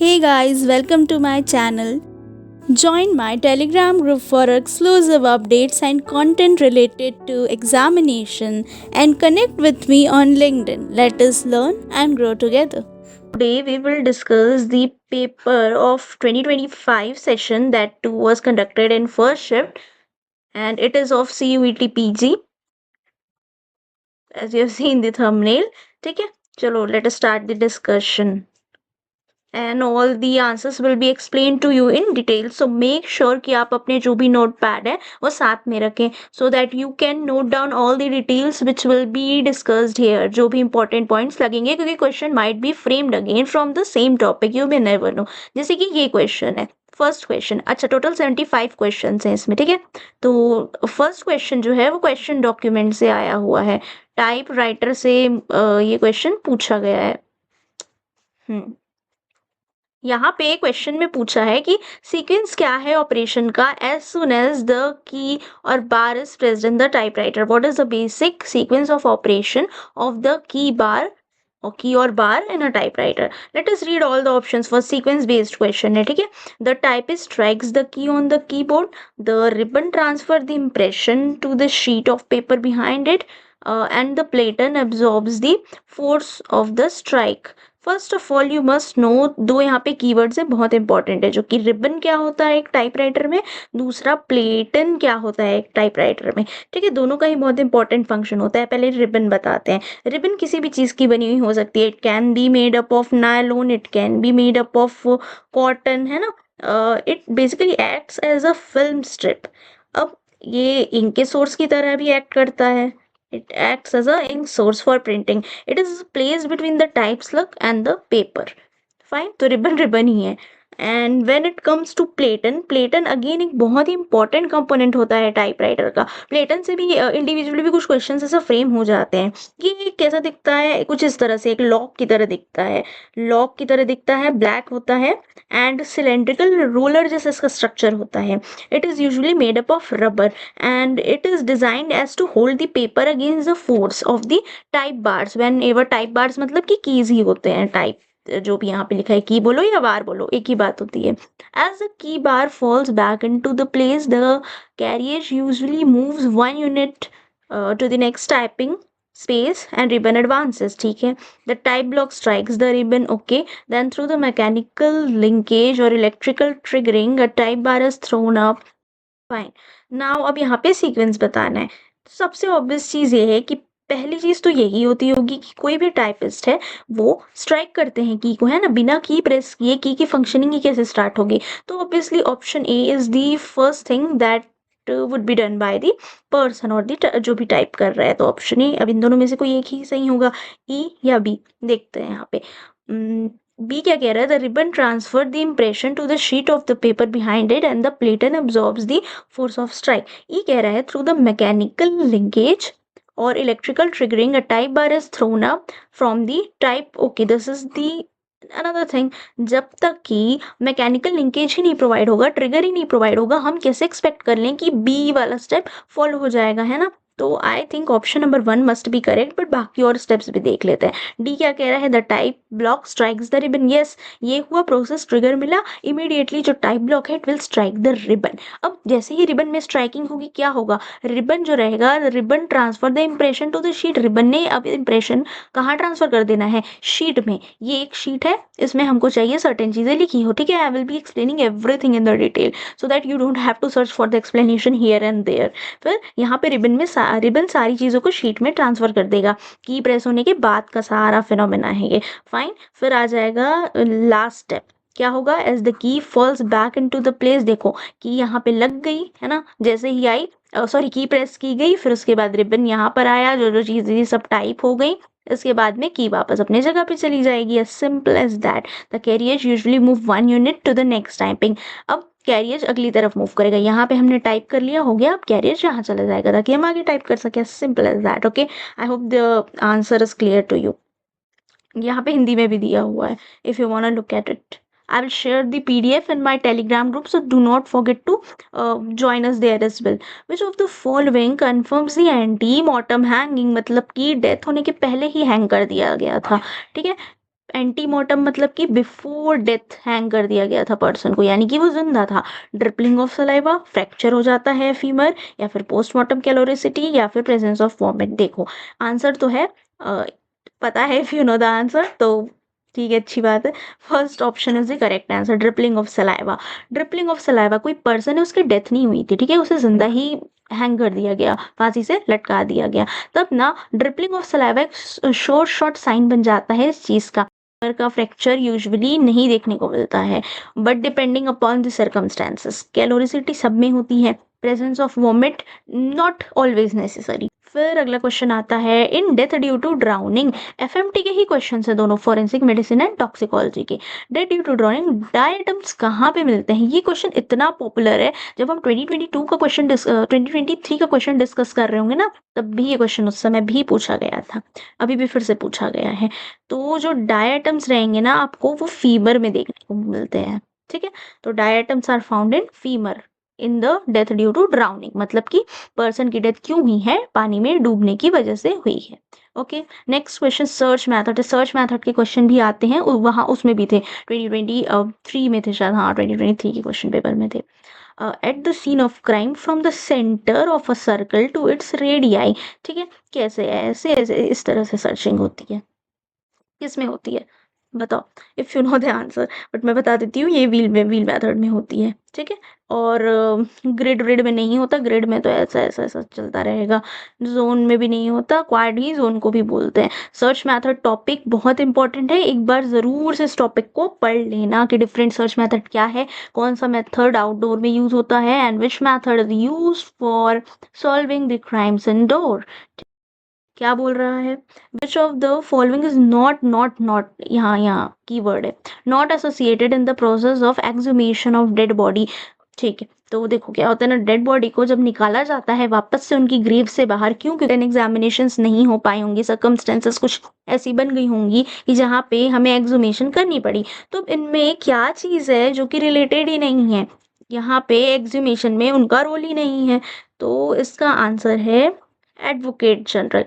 Hey guys, welcome to my channel. Join my Telegram group for exclusive updates and content related to examination and connect with me on LinkedIn. Let us learn and grow together. Today we will discuss the paper of 2025 session that too was conducted in first shift and it is of CUET PG as you have seen the thumbnail. ठीक है चलो let us start the discussion. And all the answers will be explained to you in detail. So make sure कि आप अपने जो भी notepad है वो साथ में रखें so that you can note down all the details which will be discussed here. जो भी important points लगेंगे क्योंकि question might be framed again from the same topic. You may never know. जैसे कि ये question है फर्स्ट क्वेश्चन. अच्छा total 75 question हैं इसमें. ठीक है तो फर्स्ट क्वेश्चन जो है वो क्वेश्चन डॉक्यूमेंट से आया हुआ है. टाइप राइटर से ये क्वेश्चन पूछा गया है. यहाँ पे क्वेश्चन में पूछा है कि सीक्वेंस क्या है ऑपरेशन का as soon as the key or bar is pressed in the typewriter. What is the basic sequence of operation of the key bar or key or bar in a typewriter. Let us read all the options for sequence based question है. ठीक है the typist strikes the key on the keyboard. The ribbon transfer the impression to the sheet of paper behind it and the platen absorbs the force of the strike. First of all you must know दो यहाँ पे keywords है बहुत important है जो कि ribbon क्या होता है एक टाइपराइटर में, दूसरा प्लेटन क्या होता है एक टाइपराइटर में. ठीक है दोनों का ही बहुत इंपॉर्टेंट फंक्शन होता है. पहले रिबन बताते हैं. रिबन किसी भी चीज़ की बनी हुई हो सकती है. It can be made up of nylon, it can be made up of cotton, है ना. It basically acts as a film strip. अब ये इंक के सोर्स की तरह भी एक्ट करता है. It acts as a ink source for printing. It is placed between the type slug and the paper. Fine. तो रिबन ही है. And when it comes to platen again एक बहुत ही इंपॉर्टेंट कंपोनेंट होता है टाइपराइटर का. प्लेटन से भी इंडिविजुअली भी कुछ क्वेश्चंस ऐसा फ्रेम हो जाते हैं. ये कैसा दिखता है कुछ इस तरह से एक लॉक की तरह दिखता है. लॉक की तरह दिखता है, ब्लैक होता है एंड सिलेंड्रिकल रोलर जैसा इसका स्ट्रक्चर होता है. It is usually made up of rubber and it is designed as to hold the paper against the force of the type bars. Whenever type bars मतलब कि keys ही होते हैं. Type जो भी यहाँ पे लिखा है की बोलो या बार बोलो एक ही बात होती है. As the key bar falls back into the place the carrier usually moves one unit to the next typing space and ribbon advances. ठीक है the type block strikes the ribbon. okay then through the mechanical linkage or electrical triggering a type bar is thrown up. fine now अब यहाँ पे sequence बताना है. सबसे obvious चीज़ ये है कि पहली चीज़ तो यही होती होगी कि कोई भी टाइपिस्ट है वो स्ट्राइक करते हैं की को, है ना. बिना की प्रेस किए की फंक्शनिंग ही कैसे स्टार्ट होगी. तो obviously option A is the first thing that would be done by the person और द जो भी टाइप कर रहा है. तो ऑप्शन ए. अब इन दोनों में से कोई एक ही सही होगा, ई या बी. देखते हैं यहाँ पे. बी क्या कह रहा है the ribbon transfer the impression to the sheet of the paper behind it and the platen absorbs the force of strike. E कह रहा है through the mechanical linkage or electrical triggering a type bar is thrown up from the type. okay this is the another thing. जब तक कि mechanical linkage ही नहीं provide होगा, trigger ही नहीं provide होगा, हम कैसे एक्सपेक्ट कर लें कि बी वाला स्टेप फॉलो हो जाएगा, है ना. तो I think option number 1 must be correct. But बाकी और स्टेप्स भी देख लेते हैं. डी क्या कह रहा है the type block strikes the ribbon. Yes ये हुआ प्रोसेस, ट्रिगर मिला, इमीडिएटली जो टाइप ब्लॉक है it will strike the ribbon. अब जैसे ही रिबन में स्ट्राइकिंग होगी क्या होगा, रिबन जो रहेगा ribbon transfer the impression to the sheet. Ribbon ने अब इम्प्रेशन कहाँ ट्रांसफर कर देना है, शीट में. ये एक शीट है, इसमें हमको चाहिए सर्टेन चीज़ें लिखी हो. ठीक है I will be explaining everything in the detail so that you don't have to search for the explanation here and there. फिर यहाँ पे रिबन सारी चीज़ों को शीट में ट्रांसफर कर देगा. की प्रेस होने के बाद का सारा फिनोमेना है ये. फाइन फिर आ जाएगा लास्ट स्टेप. क्या होगा as the key falls back into the place. देखो की यहाँ पे लग गई है ना, जैसे ही आई सॉरी की प्रेस की गई, फिर उसके बाद रिबन यहाँ पर आया, जो जो चीज़ें सब टाइप हो गई, इसके बाद में की वापस अपनी जगह पे चली जाएगी. As simple as that. The carrier usually move one unit to the next typing. अब कैरियर अगली तरफ मूव करेगा. यहाँ पे हमने टाइप कर लिया, हो गया. अब कैरियर यहाँ चला जाएगा ताकि हम आगे टाइप कर सकें. Simple as that. Okay I hope the answer is clear to you. यहाँ पे हिंदी में भी दिया हुआ है if you want to look at it. I will share the PDF in my Telegram group, so do not forget to join us there as well. Which of the following confirms the anti-mortem hanging? मतलब कि death होने के पहले ही hang कर दिया गया था. ठीक है एंटीमोर्टम मतलब कि बिफोर डेथ हैंग कर दिया गया था पर्सन को, यानी कि वो जिंदा था। ड्रिपलिंग ऑफ सलाइवा, फ्रैक्चर हो जाता है फीमर, या फिर पोस्टमार्टम कैलोरिसिटी, या फिर प्रेजेंस ऑफ वॉमिट। देखो आंसर तो है, पता है if you know the answer तो ठीक है, अच्छी बात है। First option is the correct answer, dripping of saliva. Dripping of saliva, कोई पर्सन है उसकी डेथ नहीं हुई थी, ठीक है, उसे जिंदा ही हैंग कर दिया गया, फांसी से लटका दिया गया। तब ना ड्रिपलिंग ऑफ सलाइवा एक शॉर्ट साइन बन जाता है इस चीज का फ्रैक्चर यूजुअली नहीं देखने को मिलता है, but depending upon the circumstances. Caloricity सब में होती है, presence of vomit not always necessary. फिर अगला क्वेश्चन आता है, in death due to drowning. FMT के ही क्वेश्चन है दोनों, फॉरेंसिक मेडिसिन एंड टॉक्सिकोलॉजी के। Death due to drowning diatoms कहाँ पे मिलते हैं? ये क्वेश्चन इतना पॉपुलर है, जब हम 2022 का क्वेश्चन 2023 का क्वेश्चन डिस्कस कर रहे होंगे ना, तब भी ये क्वेश्चन उस समय भी पूछा गया था, अभी भी फिर से पूछा गया है। तो जो डायटम्स रहेंगे ना आपको, वो फीमर में देखने को मिलते हैं, ठीक है। तो diatoms are found in femur in the death due to drowning, मतलब कि पर्सन की डेथ क्यों हुई है? पानी में डूबने की वजह से हुई है। Okay, next question search method. Search method के क्वेश्चन भी आते हैं, वहां उसमें भी थे 2023 में थे शायद, हाँ 2023 के क्वेश्चन पेपर में थे। At the scene of crime from the centre of a circle to its radii, ठीक है। कैसे ऐसे ऐसे इस तरह से सर्चिंग होती है, किस में होती है बताओ, if you know the answer. But मैं बता देती हूँ, ये व्हील मेथड में होती है, ठीक है। और ग्रिड व्रिड में नहीं होता, ग्रिड में तो ऐसा ऐसा ऐसा चलता रहेगा। जोन में भी नहीं होता, क्वाड ही जोन को भी बोलते हैं। सर्च मेथड टॉपिक बहुत इंपॉर्टेंट है, एक बार जरूर से इस टॉपिक को पढ़ लेना कि डिफरेंट सर्च मेथड क्या है, कौन सा मेथड आउटडोर में यूज होता है, and which method is use for solving the crimes indoor. क्या बोल रहा है? Which of the following is not, यहाँ कीवर्ड है, not associated in the process of exhumation of dead body. ठीक है, तो देखो क्या होता है ना, डेड बॉडी को जब निकाला जाता है वापस से उनकी ग्रेव से बाहर, क्यों? क्योंकि एग्जामिनेशंस नहीं हो पाई होंगी, सर्कमस्टेंसेस कुछ ऐसी बन गई होंगी कि जहाँ पे हमें एक्सुमेशन करनी पड़ी। तो इनमें क्या चीज़ है जो कि रिलेटेड ही नहीं है? यहाँ पे एक्सुमेशन में उनका रोल ही नहीं है, तो इसका आंसर है एडवोकेट जनरल।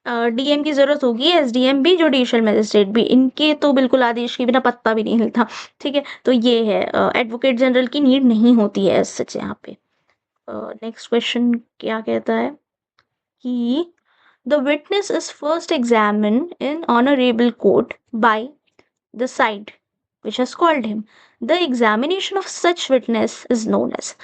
डीएम की जरूरत होगी, एसडीएम भी, जुडिशियल मजिस्ट्रेट भी, इनके तो बिल्कुल आदेश के बिना पत्ता भी नहीं हिलता, ठीक है। तो ये है, एडवोकेट जनरल की नीड नहीं होती है सच यहाँ पे। नेक्स्ट क्वेश्चन क्या कहता है कि the witness is first examine in honourable court by the side which has called him. The examination of such witness is known as।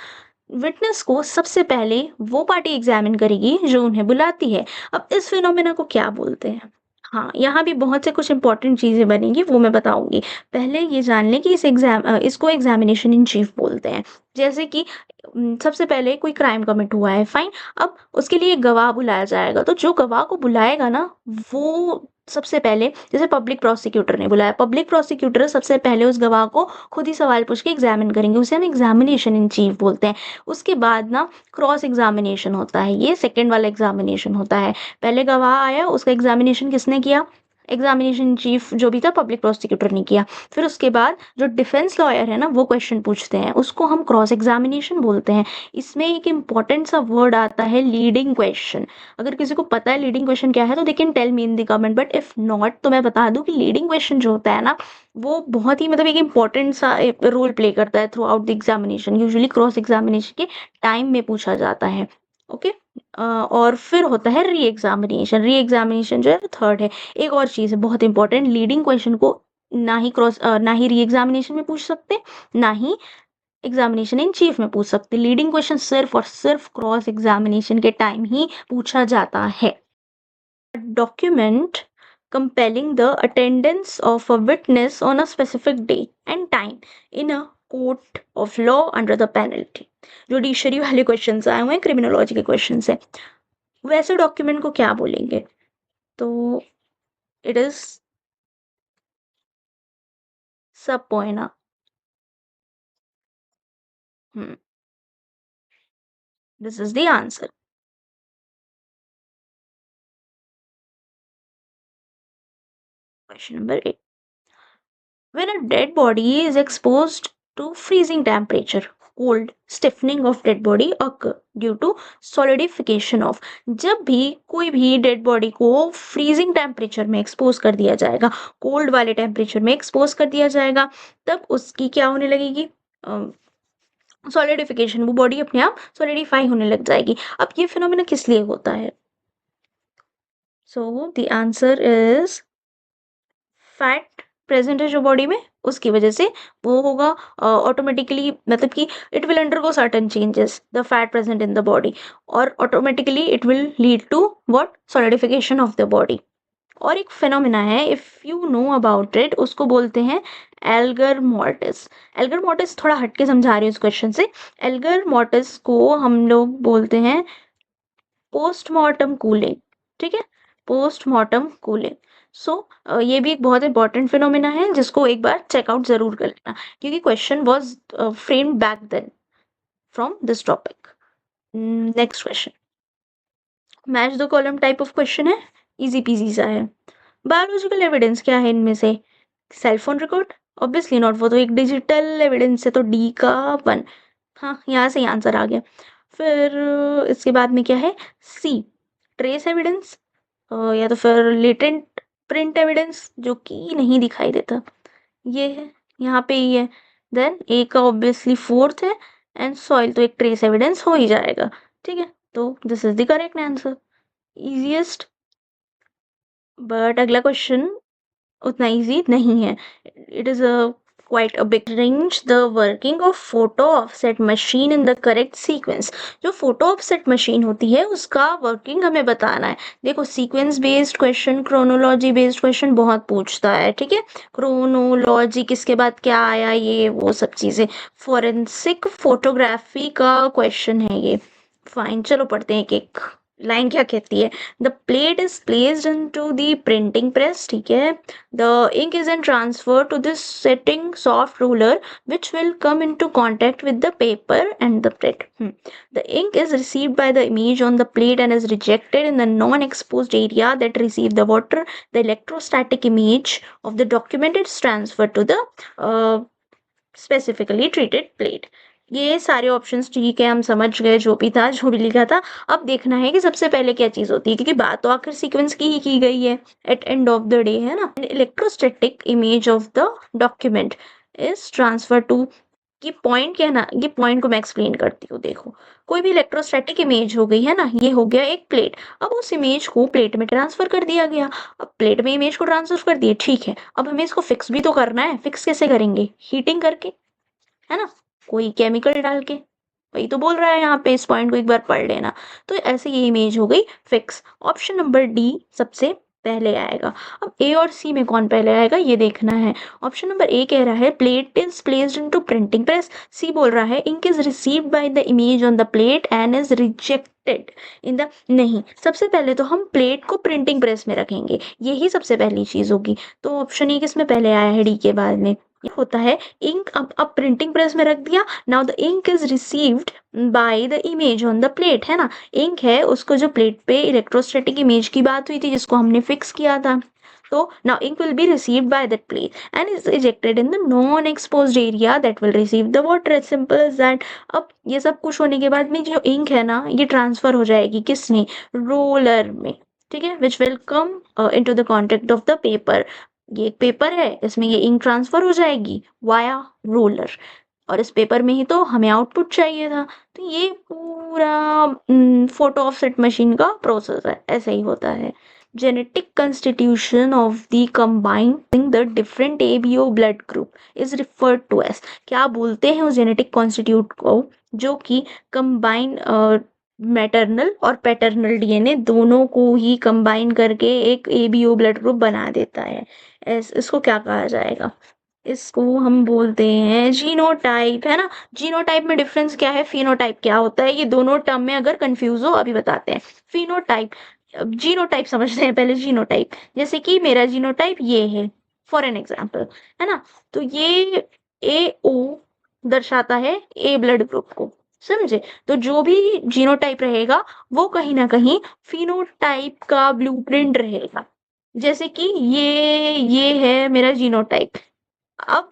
Witness को सबसे पहले वो पार्टी एग्जामिन करेगी जो उन्हें बुलाती है। अब इस फिनोमेना को क्या बोलते हैं? हाँ, यहाँ भी बहुत से कुछ इंपॉर्टेंट चीजें बनेंगी, वो मैं बताऊंगी। पहले ये जान लें कि इसको एग्जामिनेशन इन चीफ बोलते हैं। जैसे कि सबसे पहले कोई क्राइम कमिट हुआ है, फाइन। अब उसके लिए एक गवाह बुलाया जाएगा, तो जो गवाह को बुलाएगा ना, वो सबसे पहले, जैसे पब्लिक प्रोसिक्यूटर ने बुलाया, पब्लिक प्रोसिक्यूटर सबसे पहले उस गवाह को खुद ही सवाल पूछ के एग्जामिन करेंगे, उसे हम एग्जामिनेशन इन चीफ बोलते हैं। उसके बाद ना क्रॉस एग्जामिनेशन होता है, ये सेकंड वाला एग्जामिनेशन होता है। पहले गवाह आया, उसका एग्जामिनेशन किसने किया? एग्जामिनेशन चीफ जो भी था, पब्लिक प्रोसिक्यूटर ने किया। फिर उसके बाद जो डिफेंस लॉयर है ना, वो क्वेश्चन पूछते हैं, उसको हम क्रॉस एग्जामिनेशन बोलते हैं। इसमें एक इंपॉर्टेंट सा वर्ड आता है लीडिंग क्वेश्चन। अगर किसी को पता है लीडिंग क्वेश्चन क्या है तो they can tell me in the comment, but if not तो मैं बता दूं कि लीडिंग क्वेश्चन जो होता है ना, वो बहुत ही मतलब एक इम्पॉर्टेंट सा रोल प्ले करता है through out the examination, usually cross examination के टाइम में पूछा जाता है। ओके, और फिर होता है री एग्जामिनेशन। री एग्जामिनेशन जो है थर्ड है। एक और चीज़ है बहुत इंपॉर्टेंट, लीडिंग क्वेश्चन को ना ही री एग्जामिनेशन में पूछ सकते, ना ही एग्जामिनेशन इन चीफ में पूछ सकते। लीडिंग क्वेश्चन सिर्फ और सिर्फ क्रॉस एग्जामिनेशन के टाइम ही पूछा जाता है। Document compelling the attendance of a witness on a specific day and time in a court of law under the penalty। Judiciary वाले क्वेश्चन आए हुए हैं, क्रिमिनोलॉजी के क्वेश्चन है। वैसे डॉक्यूमेंट को क्या बोलेंगे? तो it is subpoena. This is the answer. Question number 8, when a dead body is exposed to freezing temperature, cold stiffening of dead body occur due to solidification of। जब भी कोई भी डेड बॉडी को freezing temperature में expose कर दिया जाएगा, cold वाले टेम्परेचर में एक्सपोज कर दिया जाएगा, तब उसकी क्या होने लगेगी, सॉलिडिफिकेशन, वो बॉडी अपने आप सॉलिडिफाई होने लग जाएगी। अब ये फिनोमेना किस लिए होता है? So the answer is fat present है जो बॉडी में, उसकी वजह से वो होगा ऑटोमेटिकली, मतलब कि it will undergo certain changes the fat present in the body, और automatically it will lead to what, solidification of the body. और एक फेनोमेना है, if you know about it, उसको बोलते हैं एल्गर मॉर्टिस। एल्गर मॉर्टिस थोड़ा हटके समझा रही हूँ इस क्वेश्चन से। एल्गर मॉर्टिस को हम लोग बोलते हैं पोस्टमार्टम कूलिंग, ठीक है, पोस्टमार्टम कूलिंग। सो ये भी एक बहुत इंपॉर्टेंट फिनोमेना है जिसको एक बार चेकआउट जरूर कर लेना, क्योंकि question was framed back then from this topic. Next question, match the column type of question है, इजी पीजी सा है। बायोलॉजिकल एविडेंस क्या है इनमें से? सेलफोन रिकॉर्ड, ऑब्वियसली नॉट, वो तो एक डिजिटल एविडेंस है, तो डी का 1। हाँ, यहाँ से ही आंसर आ गया। फिर इसके बाद में क्या है, सी ट्रेस एविडेंस, या तो फिर लेटेंट प्रिंट एविडेंस जो कि नहीं दिखाई देता, ये है, यहाँ पे ही है। देन ए का ऑब्वियसली 4th है, एंड सॉइल तो एक ट्रेस एविडेंस हो ही जाएगा, ठीक है, तो this is the correct answer, easiest. But अगला क्वेश्चन उतना इजी नहीं है, it is a quite a big range the working of photo offset machine in the correct sequence। जो फोटो ऑफसेट मशीन होती है उसका वर्किंग हमें बताना है। देखो, sequence based question, chronology based question बहुत पूछता है, ठीक है, क्रोनोलॉजी किसके बाद क्या आया, ये वो सब चीजें, फोरेंसिक फोटोग्राफी का क्वेश्चन है ये। फाइन, चलो पढ़ते हैं एक एक लाइन क्या कहती है। The plate is placed into the printing press, ठीक है, the ink is then transferred to this setting soft ruler which will come into contact with the paper and the plate। The ink is received by the image on the plate and is rejected in the non-exposed area that receive the water। The electrostatic image of the document is transferred to the uh, specifically treated plate। ये सारे options ठीक है, हम समझ गए, जो भी था, जो भी लिखा था। अब देखना है कि सबसे पहले क्या चीज होती है, क्योंकि बात तो आखिर सीक्वेंस की ही की गई है at end of the day, है ना। Electrostatic image of the document is transfer to, ये पॉइंट क्या है ना, ये पॉइंट को मैं एक्सप्लेन करती हूँ। देखो, कोई भी इलेक्ट्रोस्टैटिक इमेज हो गई है ना, ये हो गया एक प्लेट, अब उस इमेज को प्लेट में ट्रांसफर कर दिया गया। अब प्लेट में इमेज को ट्रांसफर कर दिए, ठीक है, अब हमें इसको फिक्स भी तो करना है। फिक्स कैसे करेंगे? हीटिंग करके, है ना, कोई केमिकल डाल के, वही तो बोल रहा है यहाँ पे, इस पॉइंट को एक बार पढ़ लेना। तो ऐसे ये इमेज हो गई फिक्स। ऑप्शन नंबर डी सबसे पहले आएगा। अब ए और सी में कौन पहले आएगा ये देखना है। ऑप्शन नंबर ए कह रहा है plate is placed into printing press. C बोल रहा है ink is received by the image on the plate and is rejected in the, नहीं, सबसे पहले तो हम प्लेट को प्रिंटिंग प्रेस में रखेंगे, यही सबसे पहली चीज होगी। तो ऑप्शन ए किस में पहले आया है? डी के बाद में होता है इंक। अब प्रिंटिंग प्रेस में रख दिया, now the ink is received by the image on the plate, है ना, इंक है, उसको जो प्लेट पे इलेक्ट्रोस्टैटिक इमेज की बात हुई थी जिसको हमने फिक्स किया था, तो now ink will be received by that plate and is ejected in the non-exposed area that will receive the water, as simple as that। अब ये सब कुछ होने के बाद में जो इंक है ना, ये ट्रांसफर हो जाएगी किसमें? रोलर में, ठीक है, which will come into the contact of the paper। ये एक पेपर है, इसमें ये इंक ट्रांसफर हो जाएगी वाया रोलर, और इस पेपर में ही तो हमें आउटपुट चाहिए था। तो ये पूरा फोटो ऑफसेट मशीन का प्रोसेस है, ऐसे ही होता है। Genetic constitution of the combined the different ABO blood group is referred to as, क्या बोलते हैं उस जेनेटिक कॉन्स्टिट्यूट को जो कि कंबाइन मैटरनल और पैटर्नल डीएनए दोनों को ही कंबाइन करके एक एबीओ ब्लड ग्रुप बना देता है। इसको क्या कहा जाएगा? इसको हम बोलते हैं जीनोटाइप, है ना। जीनोटाइप में डिफरेंस क्या है, फिनोटाइप क्या होता है, ये दोनों टर्म में अगर कंफ्यूज हो अभी बताते हैं। फिनोटाइप, जीनोटाइप समझते हैं पहले। जीनोटाइप जैसे कि मेरा जीनोटाइप ये है, फॉर एन एग्जाम्पल, है ना, तो ये ए ओ दर्शाता है ए ब्लड ग्रुप को, समझे। तो जो भी जीनोटाइप रहेगा वो कहीं ना कहीं फिनोटाइप का ब्लूप्रिंट रहेगा। जैसे कि ये है मेरा जीनोटाइप, अब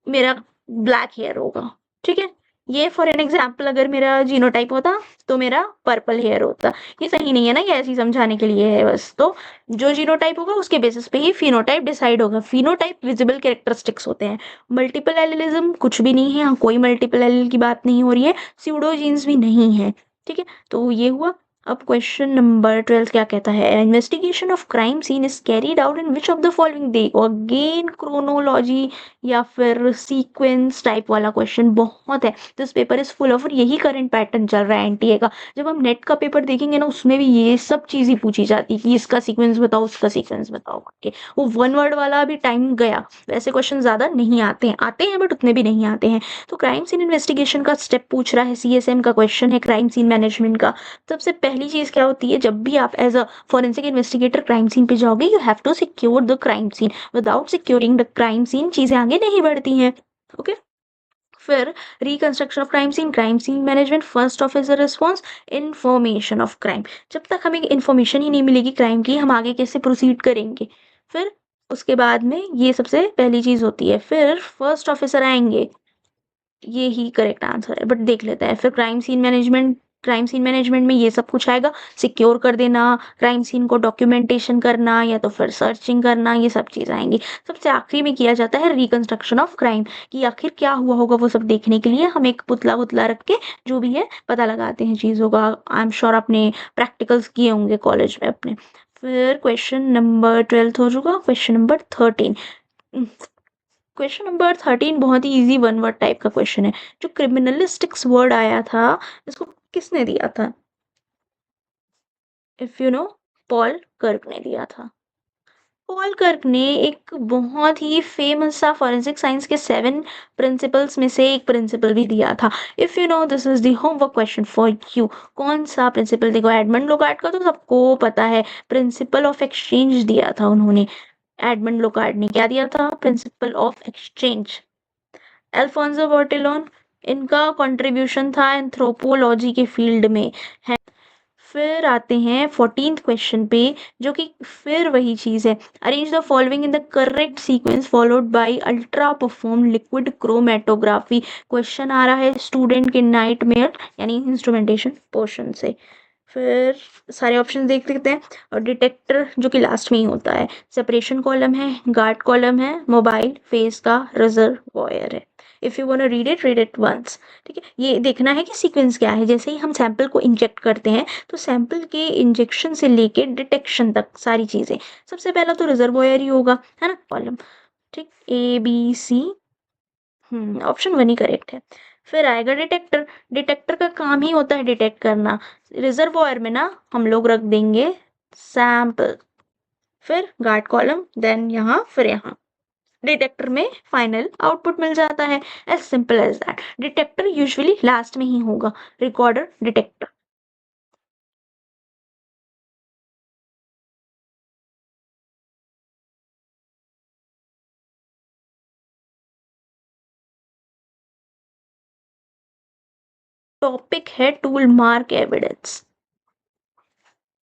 मेरा ब्लैक हेयर होगा, ठीक है, ये फॉर एन एग्जाम्पल अगर मेरा जीनोटाइप होता तो मेरा पर्पल हेयर होता। ये सही नहीं है ना, ये ऐसे ही समझाने के लिए है बस। तो जो जीनोटाइप होगा उसके बेसिस पे ही फिनोटाइप डिसाइड होगा। फिनोटाइप विजिबल कैरेक्टरिस्टिक्स होते हैं। मल्टीपल एलिलिज्म कुछ भी नहीं है, यहाँ कोई मल्टीपल एलिल की बात नहीं हो रही है, स्यूडो जीन्स भी नहीं है। ठीक है, तो ये हुआ। अब क्वेश्चन नंबर 12 क्या कहता है, investigation of crime scene is carried out in which of the following, देखो अगेन क्रोनोलॉजी या फिर सीक्वेंस टाइप वाला क्वेश्चन बहुत है। This paper is full of, और यही करंट पैटर्न चल रहा है एनटीए का। जब हम नेट का पेपर देखेंगे ना, उसमें भी ये सब चीजें पूछी जाती है कि इसका सीक्वेंस बताओ, उसका सीक्वेंस बताओ करके। वो वन वर्ड वाला भी टाइम गया, वैसे क्वेश्चन ज्यादा नहीं आते हैं बट उतने भी नहीं आते हैं। तो क्राइम सीन इन्वेस्टिगेशन का स्टेप पूछ रहा है, सीएसएम का क्वेश्चन है क्राइम सीन मैनेजमेंट का। सबसे पहली चीज क्या होती है, जब भी आप as a forensic investigator crime scene पे जाओगे, you have to secure the crime scene. Without securing the crime scene चीजें आगे नहीं बढ़ती हैं। ओके, फिर reconstruction of crime scene management, first officer response, information of crime. जब तक हमें इन्फॉर्मेशन ही नहीं मिलेगी क्राइम की, हम आगे कैसे प्रोसीड करेंगे। फिर उसके बाद में ये सबसे पहली चीज होती है। फिर फर्स्ट ऑफिसर आएंगे, ये ही करेक्ट आंसर है, बट देख लेते हैं। फिर क्राइम सीन मैनेजमेंट में ये सब कुछ आएगा, सिक्योर कर देना क्राइम सीन को, डॉक्यूमेंटेशन करना, या तो फिर सर्चिंग करना, ये सब चीज़ आएंगी। सबसे आखिरी में किया जाता है रिकंस्ट्रक्शन ऑफ क्राइम, कि आखिर क्या हुआ होगा वो सब देखने के लिए हम एक पुतला वुतला रख के जो भी है पता लगाते हैं चीज़ों का। आई एम श्योर आपने प्रैक्टिकल्स किए होंगे कॉलेज में अपने। फिर क्वेश्चन नंबर 12 हो चुका, क्वेश्चन नंबर 13। क्वेश्चन नंबर 13 बहुत ही इजी वन वर्ड टाइप का क्वेश्चन है। जो क्रिमिनलिस्टिक्स वर्ड आया था, इसको किसने दिया था? इफ यू नो, पॉल कर्क ने दिया था। पॉल कर्क ने एक बहुत ही फेमस सा फॉरेंसिक साइंस के 7 प्रिंसिपल्स में से एक प्रिंसिपल भी दिया था। If you no, this is the homework question for you. कौन सा प्रिंसिपल? देखो एडमंड लोकार्ट का तो सबको पता है, प्रिंसिपल ऑफ एक्सचेंज दिया था उन्होंने। एडमंड लोकार्ट ने क्या दिया था? Principle of exchange. अल्फोंसो बॉर्टिलोन, इनका कंट्रीब्यूशन था एंथ्रोपोलॉजी के फील्ड में है। फिर आते हैं 14th क्वेश्चन पे, जो कि फिर वही चीज है। Arrange the following in the correct sequence followed by ultra perform liquid chromatography. Question आ रहा है स्टूडेंट के नाइटमेयर यानी इंस्ट्रूमेंटेशन पोर्शन से। फिर सारे ऑप्शन देख लेते हैं। और डिटेक्टर जो कि लास्ट में ही होता है, सेपरेशन कॉलम है, गार्ड कॉलम है, मोबाइल, फेस का रिजर्वॉयर है। If you want to read it once. ठीक है, ये देखना है कि सीक्वेंस क्या है। जैसे ही हम सैंपल को इंजेक्ट करते हैं, तो सैंपल के इंजेक्शन से लेके डिटेक्शन तक सारी चीजें, सबसे पहला तो रिजर्वॉयर ही होगा, है ना, कॉलम। ठीक, ABC, ऑप्शन 1 ही करेक्ट है। फिर आएगा डिटेक्टर। डिटेक्टर का काम ही होता है डिटेक्ट करना। रिजर्वॉयर में ना हम लोग रख देंगे सैंपल, फिर गार्ड कॉलम, देन यहाँ, फिर यहाँ। डिटेक्टर में फाइनल आउटपुट मिल जाता है। As simple as that. Detector usually last में ही होगा, रिकॉर्डर, डिटेक्टर। टॉपिक है tool mark evidence.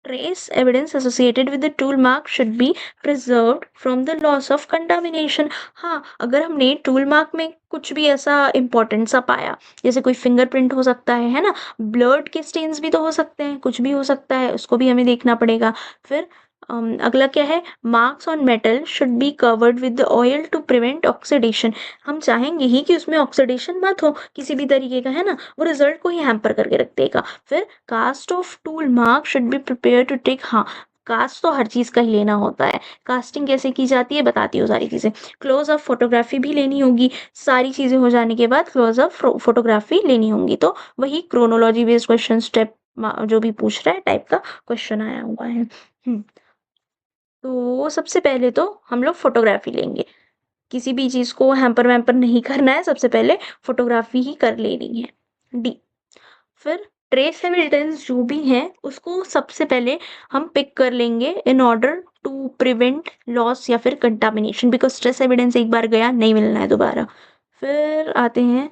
Trace evidence associated with the tool mark should be preserved from the loss of contamination। हाँ, अगर हमने टूल मार्क में कुछ भी ऐसा इंपॉर्टेंट सा पाया, जैसे कोई फिंगरप्रिंट हो सकता है ना, ब्लड के स्टेन्स भी तो हो सकते हैं, कुछ भी हो सकता है, उसको भी हमें देखना पड़ेगा। फिर अगला क्या है, marks on metal should be covered with oil to prevent oxidation. हम चाहेंगे ही कि उसमें ऑक्सीडेशन मत हो किसी भी तरीके का, है ना, वो रिजल्ट को ही हैम्पर करके रख देगा। फिर cast of tool mark should be prepare to take, हाँ, कास्ट तो हर चीज का ही लेना होता है। कास्टिंग कैसे की जाती है बताती हूँ सारी चीजें। क्लोज अप फोटोग्राफी भी लेनी होगी, सारी चीजें हो जाने के बाद क्लोज अप फोटोग्राफी लेनी होगी। तो वही क्रोनोलॉजी बेस्ड क्वेश्चन स्टेप जो भी पूछ रहा है टाइप का क्वेश्चन आया हुआ है। तो सबसे पहले तो हम लोग फोटोग्राफी लेंगे। किसी भी चीज को हैम्पर वैम्पर नहीं करना है, सबसे पहले फोटोग्राफी ही कर लेनी है। डी। फिर ट्रेस एविडेंस जो भी है उसको सबसे पहले हम पिक कर लेंगे in order to prevent loss या फिर कंटामिनेशन, बिकॉज ट्रेस एविडेंस एक बार गया नहीं मिलना है दोबारा। फिर आते हैं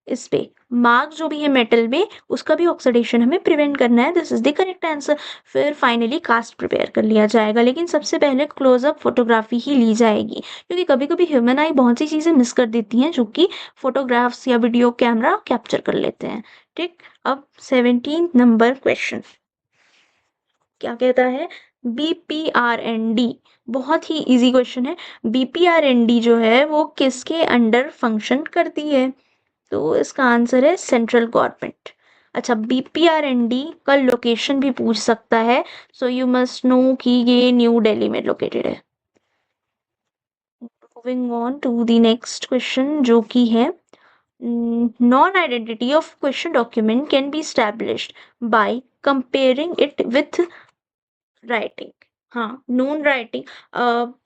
इस पे, मार्क जो भी है मेटल में उसका भी ऑक्सीडेशन हमें प्रिवेंट करना है। This is the correct answer. फिर फाइनली कास्ट प्रिपेयर कर लिया जाएगा, लेकिन सबसे पहले क्लोजअप फोटोग्राफी ही ली जाएगी, क्योंकि कभी कभी ह्यूमन आई बहुत सी चीजें मिस कर देती हैं जो कि फोटोग्राफ्स या वीडियो कैमरा कैप्चर कर लेते हैं। ठीक, अब 17 नंबर क्वेश्चन क्या कहता है, BPRND, बहुत ही इजी क्वेश्चन है। BPRND जो है वो किसके अंडर फंक्शन करती है? तो इसका आंसर है सेंट्रल गवर्नमेंट। अच्छा, BPRND का लोकेशन भी पूछ सकता है, सो यू मस्ट नो कि ये न्यू दिल्ली में लोकेटेड है। Moving on to the next question जो कि है non identity of question document can be established by comparing it with writing. हाँ, नोन राइटिंग,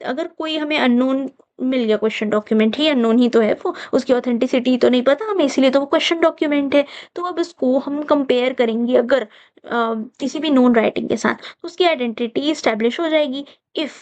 अगर कोई हमें अननोन मिल गया क्वेश्चन डॉक्यूमेंट, ही अननोन ही तो है वो, उसकी ऑथेंटिसिटी तो नहीं पता हमें, इसीलिए तो वो क्वेश्चन डॉक्यूमेंट है। तो अब इसको हम कंपेयर करेंगे अगर किसी भी नोन राइटिंग के साथ, तो उसकी आइडेंटिटी स्टैब्लिश हो जाएगी if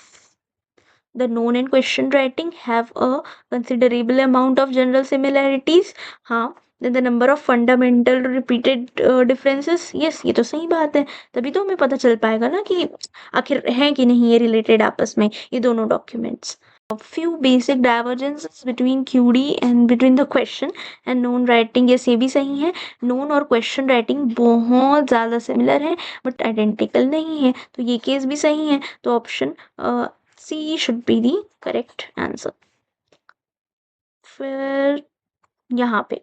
the known and question writing have a considerable amount of general similarities। हाँ, then the number of fundamental repeated differences। yes, ये तो सही बात है, तभी तो हमें पता चल पाएगा ना कि आखिर हैं कि नहीं ये रिलेटेड आपस में ये दोनों documents. few basic divergences between QD and between the question and known writing, yes ये भी सही है। known और question writing बहुत ज़्यादा सिमिलर है बट आइडेंटिकल नहीं है, तो ये केस भी सही है। तो option C should be the correct answer। फिर यहाँ पे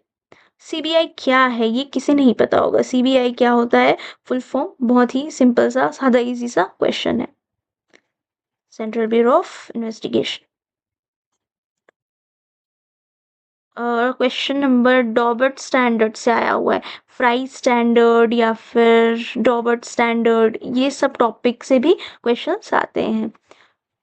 CBI क्या है ये किसे नहीं पता होगा। CBI क्या होता है, फुल फॉर्म, बहुत ही सिंपल सा सादा इजी सा क्वेश्चन है, सेंट्रल ब्यूरो ऑफ इन्वेस्टिगेशन। और क्वेश्चन नंबर डॉबर्ट स्टैंडर्ड से आया हुआ है, फ्राई स्टैंडर्ड या फिर डॉबर्ट स्टैंडर्ड, ये सब टॉपिक से भी क्वेश्चंस आते हैं।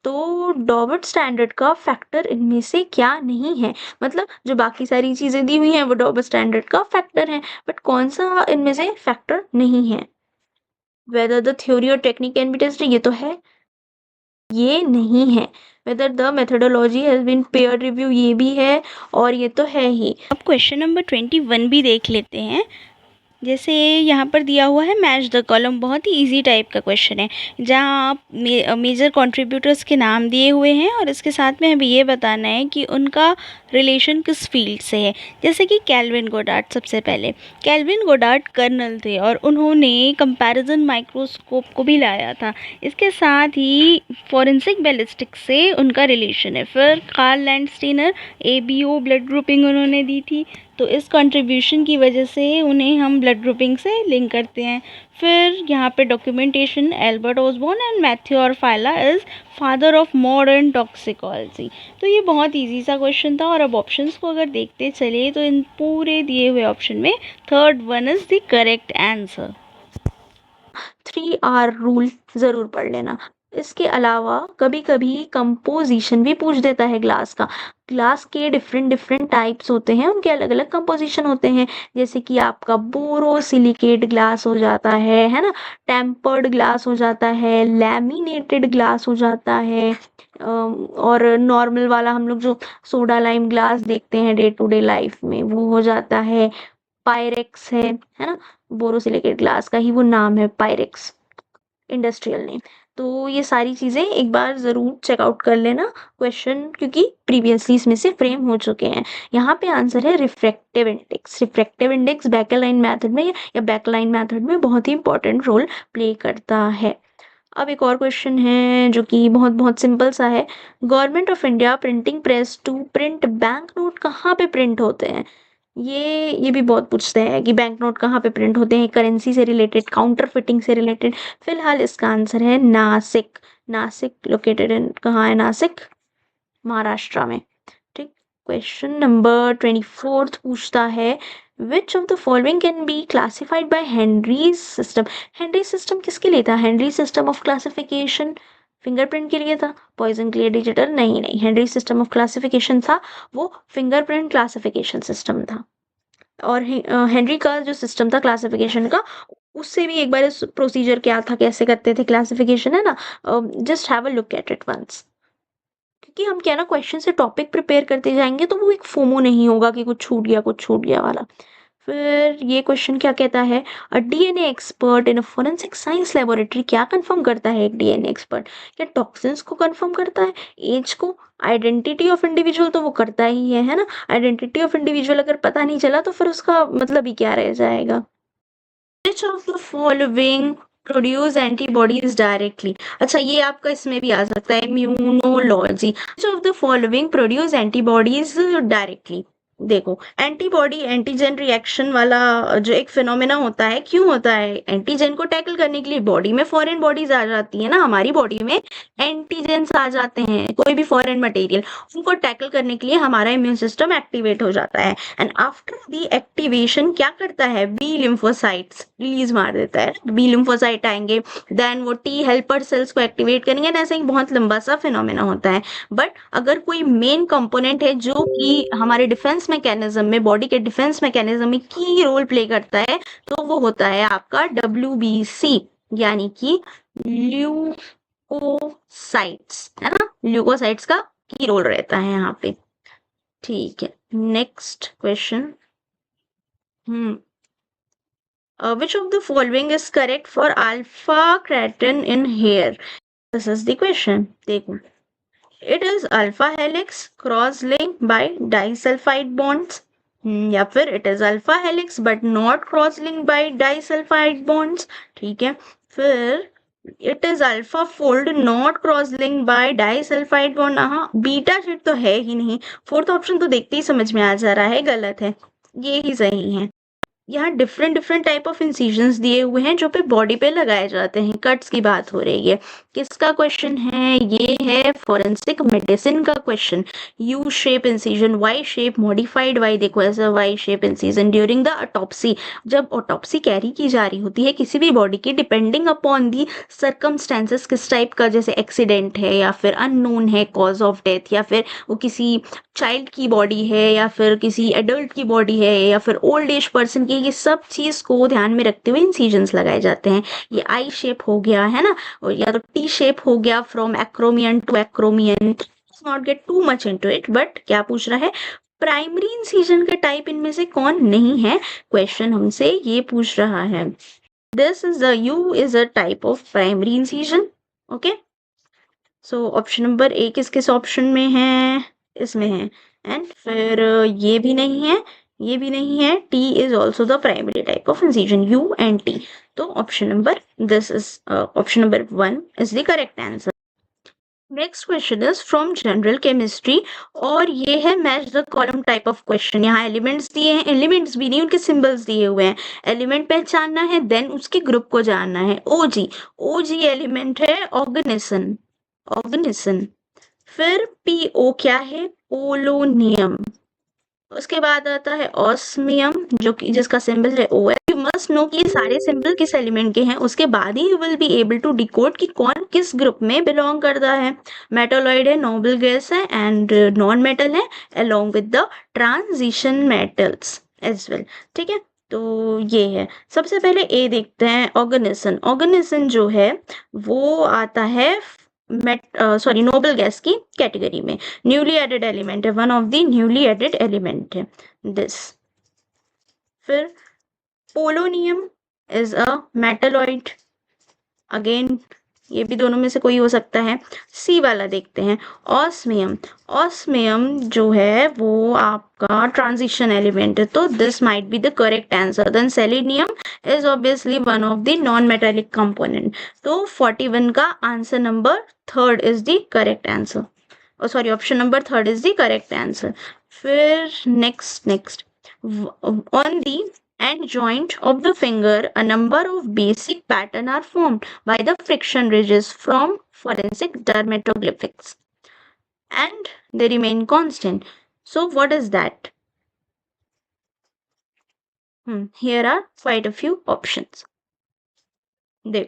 तो डॉबर्ट स्टैंडर्ड का फैक्टर इनमें से क्या नहीं है, मतलब जो बाकी सारी चीजें दी हुई हैं वो डॉबर्ट स्टैंडर्ड का फैक्टर है, बट कौन सा इनमें से फैक्टर नहीं है? वेदर द थ्योरी और टेक्निक कैन बी टेस्टेड, ये तो है, ये नहीं है। Whether the methodology has been peer review, ये भी है, और ये तो है ही। अब क्वेश्चन नंबर 21 भी देख लेते हैं। जैसे यहाँ पर दिया हुआ है मैच द कॉलम, बहुत ही इजी टाइप का क्वेश्चन है, जहाँ आप मेजर कंट्रीब्यूटर्स के नाम दिए हुए हैं और इसके साथ में हमें ये बताना है कि उनका रिलेशन किस फील्ड से है। जैसे कि कैल्विन गोडार्ड, सबसे पहले कैल्विन गोडार्ड कर्नल थे और उन्होंने कंपैरिजन माइक्रोस्कोप को भी लाया था। इसके साथ ही फॉरेंसिक बैलिस्टिक्स से उनका रिलेशन है। फिर Karl Landsteiner ABO blood grouping उन्होंने दी थी, तो इस कंट्रीब्यूशन की वजह से उन्हें हम ब्लड ग्रुपिंग से लिंक करते हैं। फिर यहाँ पे documentation, Albert Osborne and Matthew Orfila is father of modern toxicology. तो ये बहुत इजी सा क्वेश्चन था। और अब ऑप्शंस को अगर देखते चले तो इन पूरे दिए हुए ऑप्शन में third one is the correct answer. 3R rule जरूर पढ़ लेना। इसके अलावा कभी कभी कंपोजिशन भी पूछ देता है ग्लास का। ग्लास के डिफरेंट डिफरेंट टाइप्स होते हैं, उनके अलग अलग कंपोजिशन होते हैं, जैसे कि आपका बोरोसिलिकेट ग्लास हो जाता है ना, टेम्पर्ड ग्लास हो जाता है, लैमिनेटेड ग्लास हो जाता है, और नॉर्मल वाला हम लोग जो सोडा लाइम ग्लास देखते हैं डे टू डे लाइफ में वो हो जाता है, पायरेक्स है ना, बोरोसिलिकेट ग्लास का ही वो नाम है पायरेक्स, इंडस्ट्रियल नेम। तो ये सारी चीजें एक बार जरूर चेकआउट कर लेना क्वेश्चन, क्योंकि प्रीवियसली इसमें से फ्रेम हो चुके हैं। यहाँ पे आंसर है refractive index. Refractive index backline method में या बैकलाइन मेथड में बहुत ही इंपॉर्टेंट रोल प्ले करता है। अब एक और क्वेश्चन है जो कि बहुत बहुत सिंपल सा है। Government of India printing press to print bank note कहाँ पे प्रिंट होते हैं? ये भी बहुत पूछते हैं कि बैंक नोट कहाँ पे प्रिंट होते हैं, करेंसी से रिलेटेड, काउंटर फिटिंग से रिलेटेड। फिलहाल इसका आंसर है नासिक। नासिक लोकेटेड इन, कहाँ है नासिक? महाराष्ट्र में। ठीक, क्वेश्चन नंबर 24 पूछता है which of the following can be classified by Henry's system. Henry system किसके लिए था? Henry system of classification fingerprint के लिए था। पॉइजन क्लियर डिजिटल नहीं, हेनरी सिस्टम ऑफ क्लासिफिकेशन था वो फिंगरप्रिंट क्लासिफिकेशन सिस्टम था। और हेनरी का जो सिस्टम था क्लासिफिकेशन का, उससे भी एक बार इस प्रोसीजर क्या था, कैसे करते थे क्लासिफिकेशन, है ना, just have a look at it once. क्योंकि हम क्या ना क्वेश्चन से टॉपिक प्रिपेयर करते जाएंगे तो वो एक फोमो नहीं होगा कि कुछ छूट गया वाला। फिर ये क्वेश्चन क्या कहता है, a DNA expert in a forensic science laboratory क्या कंफर्म करता है एक डीएनए एक्सपर्ट? क्या टॉक्सिन्स को कंफर्म करता है, एज को, आइडेंटिटी ऑफ इंडिविजुअल तो वो करता ही है ना? आइडेंटिटी ऑफ इंडिविजुअल अगर पता नहीं चला तो फिर उसका मतलब ही क्या रह जाएगा? Which of the following produce antibodies directly? अच्छा ये आपका इसमें भी आ सकता है, immunology. Which of the following produce antibodies directly? देखो, एंटीबॉडी एंटीजन रिएक्शन वाला जो एक फिनोमेना होता है, क्यों होता है? एंटीजन को टैकल करने के लिए बॉडी में फॉरेन बॉडीज आ जाती है ना, हमारी बॉडी में एंटीजेंस आ जाते हैं, कोई भी फॉरेन मटेरियल, उनको टैकल करने के लिए हमारा इम्यून सिस्टम एक्टिवेट हो जाता है। एंड आफ्टर दी एक्टिवेशन क्या करता है, बी लिम्फोसाइट्स रिलीज मार देता है, बी लिम्फोसाइट आएंगे, देन वो टी हेल्पर सेल्स को एक्टिवेट करेंगे, ऐसा ही बहुत लंबा सा फिनोमेना होता है। बट अगर कोई मेन कंपोनेंट है जो कि हमारे डिफेंस मैकेनिज्म में, बॉडी के डिफेंस मैकेनिज्म में की रोल प्ले करता है, तो वो होता है आपका WBC, यानी कि ल्यूकोसाइट्स, है ना? ल्यूकोसाइट्स का की रोल रहता है यहाँ पे। ठीक है, next question. Which of the following is correct for alpha keratin in hair? This is the question. देखो, it is alpha helix cross linked by disulfide bonds, या फिर it is alpha helix but not cross linked by disulfide bonds. ठीक है, फिर it is alpha fold not cross linked by disulfide bond. हाँ, beta sheet तो है ही नहीं, fourth option तो देखते ही समझ में आ जा रहा है गलत है, ये ही सही है। यहाँ डिफरेंट टाइप ऑफ इंसिजन्स दिए हुए हैं जो पे बॉडी पे लगाए जाते हैं, कट्स की बात हो रही है। किसका क्वेश्चन है? ये है फॉरेंसिक मेडिसिन का question. U shape incision, Y shape, modified Y, देखो ऐसा Y shape incision during the autopsy, जब ऑटोप्सी कैरी की जा रही होती है किसी भी बॉडी की, डिपेंडिंग अपॉन दी सर्कमस्टेंसेस, किस टाइप का, जैसे एक्सीडेंट है या फिर अननोन है कॉज ऑफ डेथ, या फिर वो किसी चाइल्ड की बॉडी है या फिर किसी एडल्ट की बॉडी है या फिर ओल्ड एज पर्सन की, ये सब चीज को ध्यान में रखते हुए इंसिजन्स लगाए जाते हैं। ये आई शेप हो गया है ना, और या तो टी शेप हो गया, from acromion to acromion. Not get too much into it, but क्या पूछ रहा है, प्राइमरी इंसिजन का टाइप इनमें से कौन नहीं है? क्वेश्चन हमसे ये पूछ रहा है। This is the you is a type of primary incision. Okay, so option number A किस किस ऑप्शन में है? इसमें है। एंड फिर ये भी नहीं है, ये भी नहीं है, T is also the primary type of incision, U and T. तो option number this is option number 1 is the correct answer. Next question is from general chemistry, और ये है match the column type of question. यहाँ elements दिए हैं, elements भी नहीं, उनके सिंबल्स दिए हुए हैं। एलिमेंट पहचानना है, देन उसके ग्रुप को जानना है। ओजी, ओजी एलिमेंट है ऑर्गेनिसन, ऑर्गेनिसन। फिर पीओ क्या है? पोलोनियम। उसके बाद आता है ऑस्मियम, जो कि जिसका सिंबल है ओ है। यू मस्ट नो कि ये सारे सिंबल किस एलिमेंट के हैं, उसके बाद ही you will be able to decode कि कौन किस ग्रुप में बिलोंग करता है। मेटालॉइड है, नोबल गैस है, एंड नॉन मेटल है, along with the transition metals as well. ठीक है, तो ये है। सबसे पहले ए देखते हैं, ऑर्गेनिसन। ऑर्गेनिसन जो है वो आता है नोबल गैस की कैटेगरी में, न्यूली एडेड एलिमेंट है, one of the newly added element है दिस। फिर polonium is a metalloid, again ये भी दोनों में से कोई हो सकता है। सी वाला देखते हैं, ऑस्मियम। ऑस्मियम जो है वो आपका ट्रांजिशन एलिमेंट है, तो this might be the correct answer. Then selenium is obviously one of the non metallic component, तो 41 का answer number 3 is the correct answer. Sorry, option number 3 is the correct answer. फिर next on the end joint of the finger, a number of basic pattern are formed by the friction ridges from forensic dermatoglyphics, and they remain constant. So what is that? Here are quite a few options. They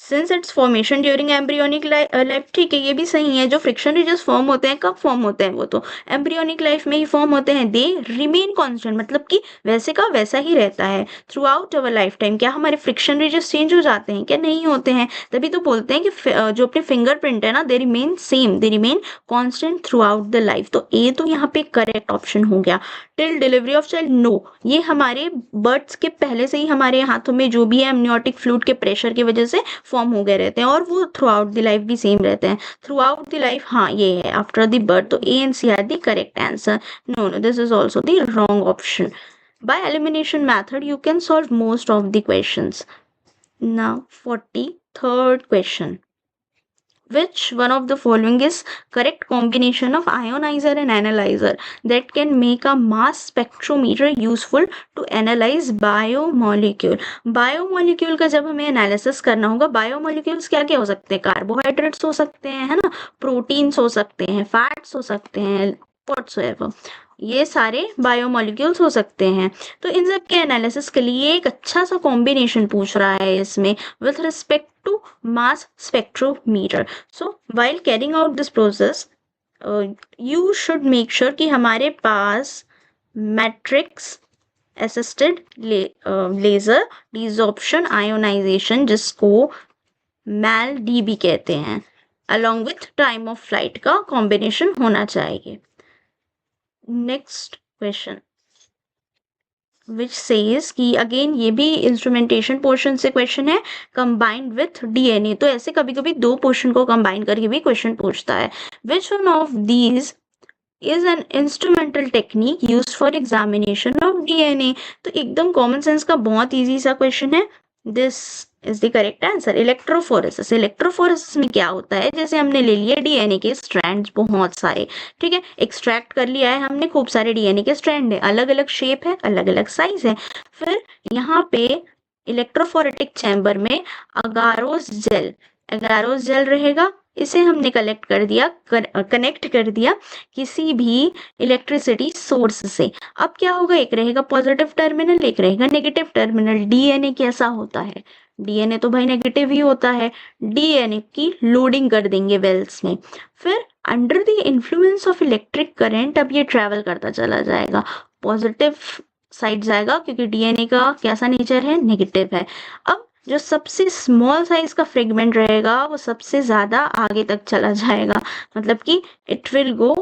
since it's formation during embryonic life, ठीक है, ये भी सही है। जो friction ridges form होते हैं, कब फॉर्म होते हैं? वो तो एम्ब्रियोनिक लाइफ में ही फॉर्म होते हैं। दे रिमेन कांस्टेंट, मतलब कि वैसे का वैसा ही रहता है through out our life time. क्या हमारे फ्रिक्शन रिजेस चेंज हो जाते हैं? क्या नहीं होते हैं? तभी तो बोलते हैं कि जो अपने फिंगरप्रिंट है ना, they remain same, they remain constant throughout the life. तो ए तो यहाँ पे करेक्ट ऑप्शन हो गया। Till delivery of child, no, ये हमारे बर्थ्स के पहले से ही हमारे हाथों में जो भी है एमनियोटिक फ्लूइड के प्रेशर की वजह से फॉर्म हो गए रहते हैं, और वो थ्रू आउट द लाइफ भी सेम रहते हैं। थ्रू आउट द लाइफ, हाँ ये है आफ्टर द बर्थ। तो A and C are the correct answer. No no, this is also the wrong option. By elimination method, you can solve most of the questions. Now, 43rd question. Which one of the following is correct combination of ionizer and analyzer that can make a mass spectrometer useful to analyze biomolecule? Biomolecule का जब हमें analysis करना होगा, biomolecules क्या क्या हो सकते हैं? कार्बोहाइड्रेट्स हो सकते हैं, है ना, प्रोटीन्स हो सकते हैं, फैट्स हो सकते हैं, व्हाटसोएवर, ये सारे बायोमोलिक्यूल्स हो सकते हैं। तो इन सब के एनालिसिस के लिए एक अच्छा सा कॉम्बिनेशन पूछ रहा है इसमें with respect to mass spectrometer. So while carrying out this process, you should make sure कि हमारे पास matrix assisted laser desorption ionization, जिसको मैल डी भी कहते हैं, along with time of flight का कॉम्बिनेशन होना चाहिए। नेक्स्ट क्वेश्चन विच सेज कि अगेन ये भी इंस्ट्रूमेंटेशन पोर्शन से क्वेश्चन है, कंबाइंड विथ डीएनए। तो ऐसे कभी कभी दो पोर्शन को कंबाइन करके भी क्वेश्चन पूछता है। Which one of these is an instrumental technique use for examination of DNA? तो एकदम कॉमन सेंस का बहुत ईजी सा क्वेश्चन है। This is the correct answer, electrophoresis. Electrophoresis में क्या होता है, जैसे हमने ले लिए डीएनए के स्ट्रैंड्स बहुत सारे, ठीक है, एक्सट्रैक्ट कर लिया है हमने, खूब सारे डीएनए के स्ट्रैंड है, अलग अलग शेप है, अलग अलग साइज है। फिर यहाँ पे इलेक्ट्रोफोरेटिक चैम्बर में अगारोस जेल रहेगा, इसे हमने कलेक्ट कर दिया, कनेक्ट कर दिया किसी भी इलेक्ट्रिसिटी सोर्स से। अब क्या होगा, एक रहेगा पॉजिटिव टर्मिनल, एक रहेगा नेगेटिव टर्मिनल। डीएनए कैसा होता है? डीएनए तो भाई नेगेटिव ही होता है। डीएनए की लोडिंग कर देंगे वेल्स में, फिर under the influence of electric current अब ये ट्रेवल करता चला जाएगा, पॉजिटिव साइड जाएगा, क्योंकि डीएनए का कैसा नेचर है, नेगेटिव है। अब जो सबसे स्मॉल साइज का फ्रेगमेंट रहेगा वो सबसे ज्यादा आगे तक चला जाएगा, मतलब कि it will go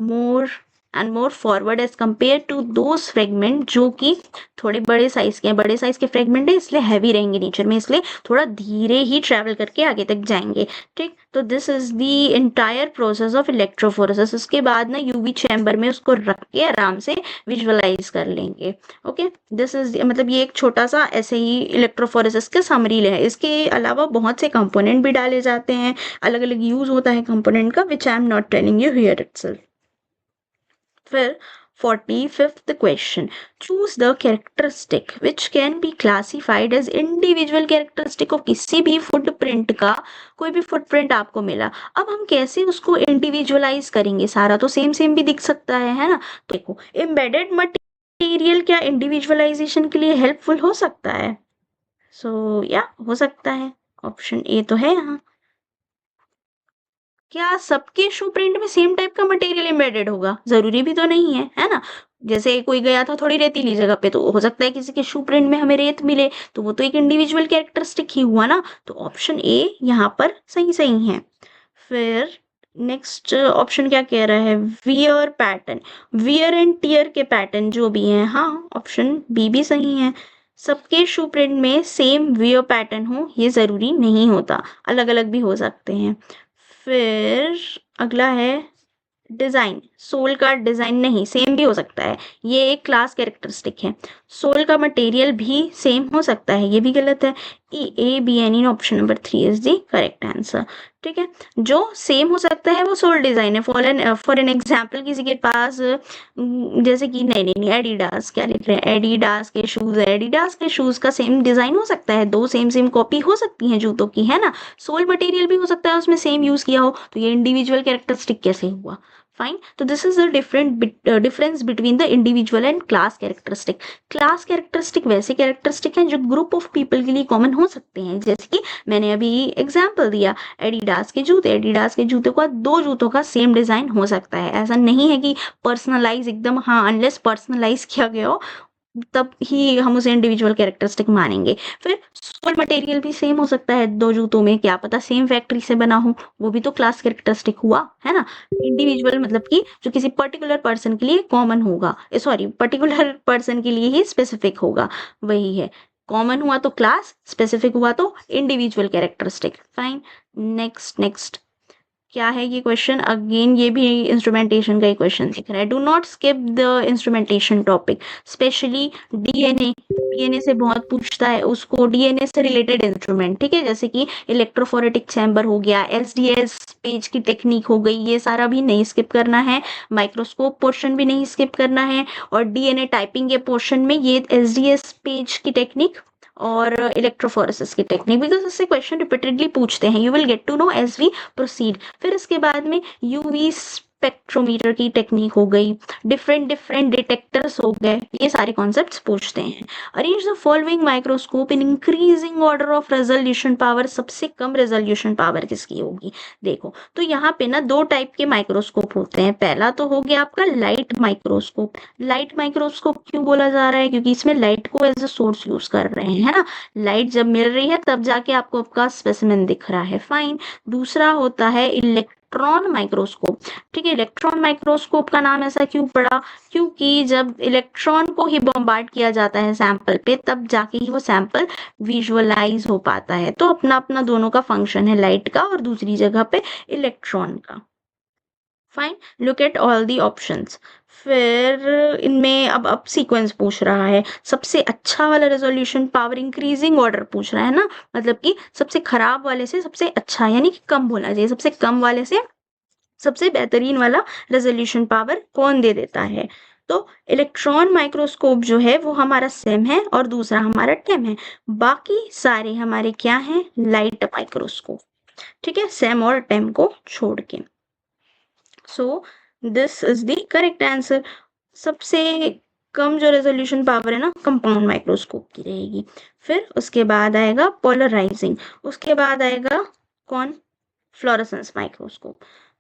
more and more forward as compare to those fragment जो कि थोड़े बड़े साइज के हैं। बड़े साइज के फ्रेगमेंट है इसलिए हैवी रहेंगे नेचर में, इसलिए थोड़ा धीरे ही ट्रेवल करके आगे तक जाएंगे, ठीक। तो this is the entire process of electrophoresis. उसके बाद ना यूवी चैम्बर में उसको रख के आराम से विजुअलाइज कर लेंगे। ओके, दिस इज मतलब ये एक छोटा सा ऐसे ही इलेक्ट्रोफोरेसिस के समरी है। इसके अलावा बहुत से कंपोनेंट भी डाले जाते हैं, अलग अलग यूज होता है कंपोनेंट का, which I am not telling you here itself. फिर 45th question, choose the characteristic which can be classified as individual characteristic of किसी भी फुटप्रिंट का। कोई भी फुटप्रिंट आपको मिला, अब हम कैसे उसको इंडिविजुअलाइज करेंगे? सारा तो सेम सेम भी दिख सकता है ना। तो देखो, एम्बेडेड मटेरियल क्या इंडिविजुअलाइजेशन के लिए हेल्पफुल हो सकता है? सो या हो सकता है, ऑप्शन ए तो है यहाँ। क्या सबके शू प्रिंट में सेम टाइप का मटेरियल एम्बेडेड होगा? जरूरी भी तो नहीं है ना। जैसे कोई गया था थोड़ी रेतीली जगह पे, तो हो सकता है किसी के शू प्रिंट में हमें रेत मिले, तो वो तो एक इंडिविजुअल कैरेक्टरिस्टिक ही हुआ ना। तो ऑप्शन ए यहाँ पर सही है। फिर नेक्स्ट ऑप्शन क्या कह रहा है, wear pattern, wear and tear के पैटर्न जो भी हैं, हाँ ऑप्शन बी भी सही है। सबके शू प्रिंट में सेम वियर पैटर्न हो ये जरूरी नहीं होता, अलग अलग भी हो सकते हैं। फिर अगला है डिज़ाइन, सोल का डिज़ाइन नहीं, सेम भी हो सकता है, ये एक क्लास कैरेक्टरिस्टिक है। सोल का मटेरियल भी सेम हो सकता है, ये भी गलत है। A B and option number 3 is the correct answer, ठीक है। जो सेम हो सकता है वो सोल डिज़ाइन है। फॉर एन एग्जाम्पल, किसी के पास जैसे कि नहीं एडिडास, क्या लिख रहे हैं, एडिडास के शूज़ है, एडिडास के शूज़ का सेम डिज़ाइन हो सकता है, दो सेम कॉपी हो सकती हैं जूतों की, है ना। सोल मटेरियल भी हो सकता है उसमें सेम यूज़ किया हो, तो ये इंडिविजुअल कैरेक्टरिस्टिक कैसे हुआ? फाइन। तो this is the difference between the individual and class characteristic. Class characteristic वैसे कैरेक्टरिस्टिक हैं जो ग्रुप ऑफ पीपल के लिए कॉमन हो सकते हैं, जैसे कि मैंने अभी एग्जांपल दिया एडिडास के जूते का 2 जूतों का सेम डिजाइन हो सकता है। ऐसा नहीं है कि पर्सनलाइज एकदम, हाँ, अनलेस पर्सनलाइज किया गया हो तब ही हम उसे इंडिविजुअल कैरेक्टरिस्टिक मानेंगे। फिर सोल मटेरियल भी सेम हो सकता है 2 जूतों में, क्या पता सेम फैक्ट्री से बना हो, वो भी तो क्लास कैरेक्टरिस्टिक हुआ, है ना। इंडिविजुअल मतलब कि जो किसी पर्टिकुलर पर्सन के लिए कॉमन होगा, सॉरी, पर्टिकुलर पर्सन के लिए ही स्पेसिफिक होगा, वही है। कॉमन हुआ तो क्लास, स्पेसिफिक हुआ तो इंडिविजुअल कैरेक्टरिस्टिक। फाइन। नेक्स्ट क्या है ये क्वेश्चन, अगेन ये भी इंस्ट्रूमेंटेशन का ही क्वेश्चन दिख रहा है। Do not skip the instrumentation topic, specially DNA से बहुत पूछता है उसको, डीएनए से रिलेटेड इंस्ट्रूमेंट, ठीक है, जैसे कि इलेक्ट्रोफोरेटिक चैम्बर हो गया, एसडीएस पेज की टेक्निक हो गई, ये सारा भी नहीं स्किप करना है। माइक्रोस्कोप पोर्शन भी नहीं स्किप करना है, और डीएनए टाइपिंग के पोर्शन में ये एसडीएस पेज की टेक्निक और इलेक्ट्रोफोरेसिस की टेक्निक, बिकॉज इससे क्वेश्चन रिपीटेडली पूछते हैं, you will get to know as we proceed. फिर इसके बाद में यूवी स्पेक्ट्रोमीटर की टेक्निक हो गई, डिफरेंट डिटेक्टर्स हो गए, ये सारे कॉन्सेप्ट्स पूछते हैं। Arrange the following microscope in increasing order of resolution power, सबसे कम रेजोल्यूशन पावर किसकी होगी। देखो तो यहाँ पे ना 2 टाइप के माइक्रोस्कोप होते हैं। पहला तो हो गया आपका लाइट माइक्रोस्कोप। लाइट माइक्रोस्कोप क्यों बोला जा रहा है, क्योंकि इसमें लाइट को एज अ सोर्स यूज कर रहे हैं, है ना। लाइट जब मिल रही है तब जाके आपको आपका स्पेसिमेन दिख रहा है। फाइन। दूसरा होता है इलेक्ट्रॉन माइक्रोस्कोप। ठीक है, इलेक्ट्रॉन माइक्रोस्कोप का नाम ऐसा क्यों पड़ा, क्योंकि जब इलेक्ट्रॉन को ही बॉम्बार्ड किया जाता है सैंपल पे, तब जाके ही वो सैंपल विजुअलाइज हो पाता है। तो अपना अपना दोनों का फंक्शन है, लाइट का और दूसरी जगह पे इलेक्ट्रॉन का। Fine, look at all the options. फिर इनमें अब सीक्वेंस पूछ रहा है, सबसे अच्छा वाला रेजोल्यूशन पावर इंक्रीजिंग ऑर्डर पूछ रहा है ना, मतलब कि सबसे खराब वाले से सबसे अच्छा, यानी कि कम होना चाहिए, सबसे कम वाले से सबसे बेहतरीन वाला रेजोल्यूशन पावर कौन दे देता है। तो इलेक्ट्रॉन माइक्रोस्कोप जो है वो हमारा सेम है और दूसरा हमारा टेम है, बाकी सारे हमारे क्या हैं, लाइट माइक्रोस्कोप। ठीक है, सेम और टेम को छोड़ के। सो this is the correct answer. सबसे कम जो रेजोल्यूशन पावर है ना, कंपाउंड माइक्रोस्कोप की रहेगी। फिर उसके बाद आएगा पोलराइजिंग, उसके बाद आएगा कौन, फ्लोरेसेंस माइक्रोस्कोप,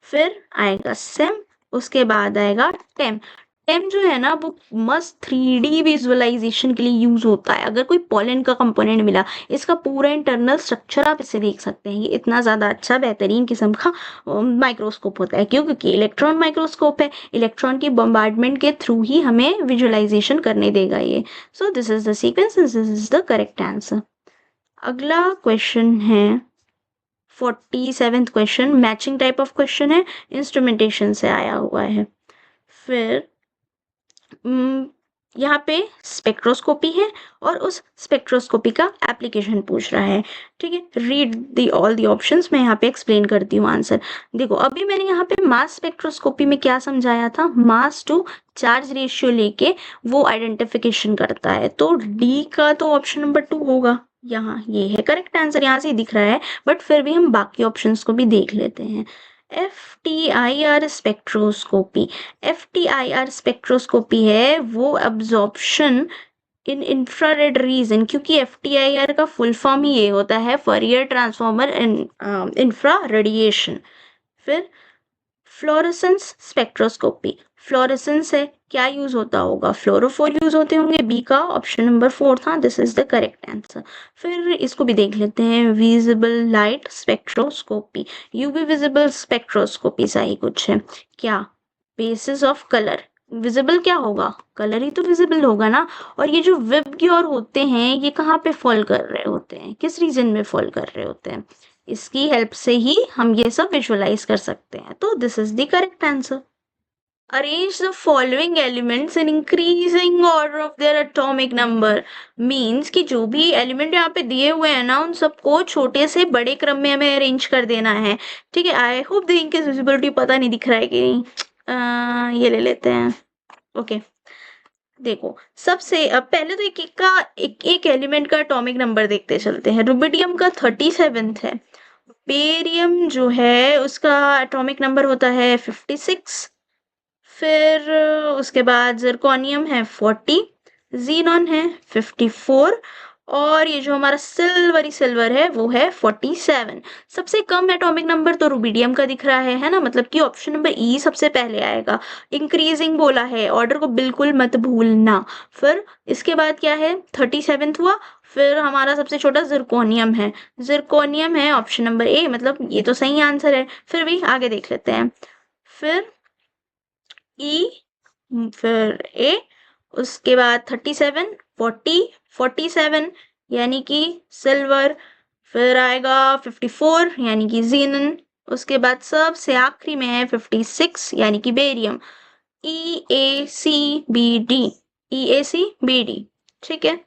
फिर आएगा सेम, उसके बाद आएगा टेम। टेम जो है ना वो मस्त 3D विजुअलाइजेशन के लिए यूज होता है। अगर कोई पॉलन का कंपोनेंट मिला, इसका पूरा इंटरनल स्ट्रक्चर आप इसे देख सकते हैं, ये इतना ज़्यादा अच्छा बेहतरीन किस्म का माइक्रोस्कोप होता है। क्यों, क्योंकि इलेक्ट्रॉन माइक्रोस्कोप है, इलेक्ट्रॉन की बम्बार्डमेंट के थ्रू ही हमें विजुअलाइजेशन करने देगा ये। सो this is the sequence, this is the correct answer. अगला क्वेश्चन है 47th question, matching type of question है, इंस्ट्रूमेंटेशन से आया हुआ है। फिर यहाँ पे स्पेक्ट्रोस्कोपी है और उस स्पेक्ट्रोस्कोपी का एप्लीकेशन पूछ रहा है। ठीक है, read the all the options, मैं यहाँ पे एक्सप्लेन करती हूँ आंसर। देखो अभी मैंने यहाँ पे मास स्पेक्ट्रोस्कोपी में क्या समझाया था, मास टू चार्ज रेशियो लेके वो आइडेंटिफिकेशन करता है। तो डी का तो ऑप्शन नंबर 2 होगा, यहाँ ये है करेक्ट आंसर, यहाँ से ही दिख रहा है, बट फिर भी हम बाकी ऑप्शंस को भी देख लेते हैं। FTIR स्पेक्ट्रोस्कोपी, FTIR स्पेक्ट्रोस्कोपी है वो अब्जॉर्प्शन इन इंफ्रारेड रीजन, क्योंकि FTIR का फुल फॉर्म ही ये होता है, फरियर ट्रांसफॉर्मर इन इंफ्रा रेडिएशन। फिर फ्लोरेसेंस स्पेक्ट्रोस्कोपी, फ्लोरेसेंस है, क्या यूज होता होगा, फ्लोरोफोर यूज होते होंगे, बी का ऑप्शन नंबर 4 था, this is the correct answer. फिर इसको भी देख लेते हैं, visible light spectroscopy, UV visible spectroscopy सा ही कुछ है, क्या, बेसिस ऑफ कलर, विजिबल क्या होगा, कलर ही तो विजिबल होगा ना। और ये जो विबग्योर होते हैं ये कहाँ पे फॉल कर रहे होते हैं, किस रीजन में फॉल कर रहे होते हैं, इसकी हेल्प से ही हम ये सब विजुअलाइज कर सकते हैं। तो this is the correct answer. Arrange the following elements in increasing order of their atomic number, means कि जो भी एलिमेंट यहाँ पे दिए हुए हैं ना उन सबको छोटे से बड़े क्रम में हमें अरेंज कर देना है। ठीक है, I hope the ink is visibility, पता नहीं दिख रहा है कि नहीं, ये ले लेते हैं। ओके देखो सबसे अब पहले तो एक एलिमेंट का एटॉमिक नंबर देखते चलते हैं। रुबिडियम का 37 है, बेरियम जो है उसका एटॉमिक नंबर होता है 56, फिर उसके बाद जिरकोनियम है 40, जीनॉन है 54 और ये जो हमारा सिल्वर है वो है 47। सबसे कम एटॉमिक नंबर तो रुबिडियम का दिख रहा है ना, मतलब कि ऑप्शन नंबर ई सबसे पहले आएगा। इंक्रीजिंग बोला है, ऑर्डर को बिल्कुल मत भूलना। फिर इसके बाद क्या है, 37 हुआ। फिर हमारा सबसे छोटा जिरकोनियम है ऑप्शन नंबर ए, मतलब ये तो सही आंसर है। फिर भी आगे देख लेते हैं। फिर ई, फिर ए, उसके बाद 37, 40, 47 यानी कि सिल्वर। फिर आएगा 54 यानी कि जीनन। उसके बाद सबसे आखिरी में है 56 यानी कि बेरियम। EACBD, EACBD। ठीक है,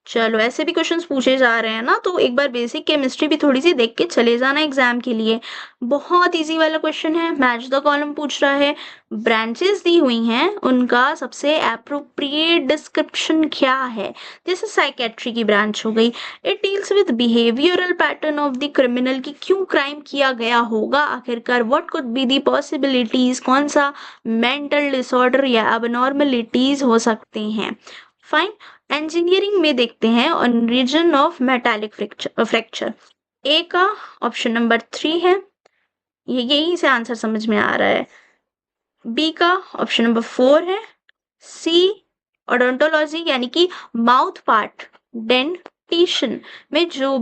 चलो ऐसे भी क्वेश्चंस पूछे जा रहे हैं ना, तो एक बार बेसिक केमिस्ट्री भी थोड़ी सी देख के चले जाना एग्जाम के लिए। बहुत इजी वाला क्वेश्चन है, मैच द कॉलम पूछ रहा है। ब्रांचेस दी हुई हैं, उनका सबसे एप्रोप्रिएट डिस्क्रिप्शन क्या है। जैसे साइकेट्री की ब्रांच हो गई, it deals with behavioural pattern of the criminal, की क्यों क्राइम किया गया होगा आखिरकार, what could be the possibilities, कौन सा मेंटल डिसऑर्डर या अबनॉर्मलिटीज हो सकते हैं। फाइन। इंजीनियरिंग में देखते हैं ओरिजिन ऑफ मेटालिक फ्रैक्चर। ए का ऑप्शन नंबर 3 है, ये यही से आंसर समझ में आ रहा है। बी का ऑप्शन नंबर 4 है। सी ओडोंटोलॉजी यानी कि माउथ पार्ट डेंटिशन में जो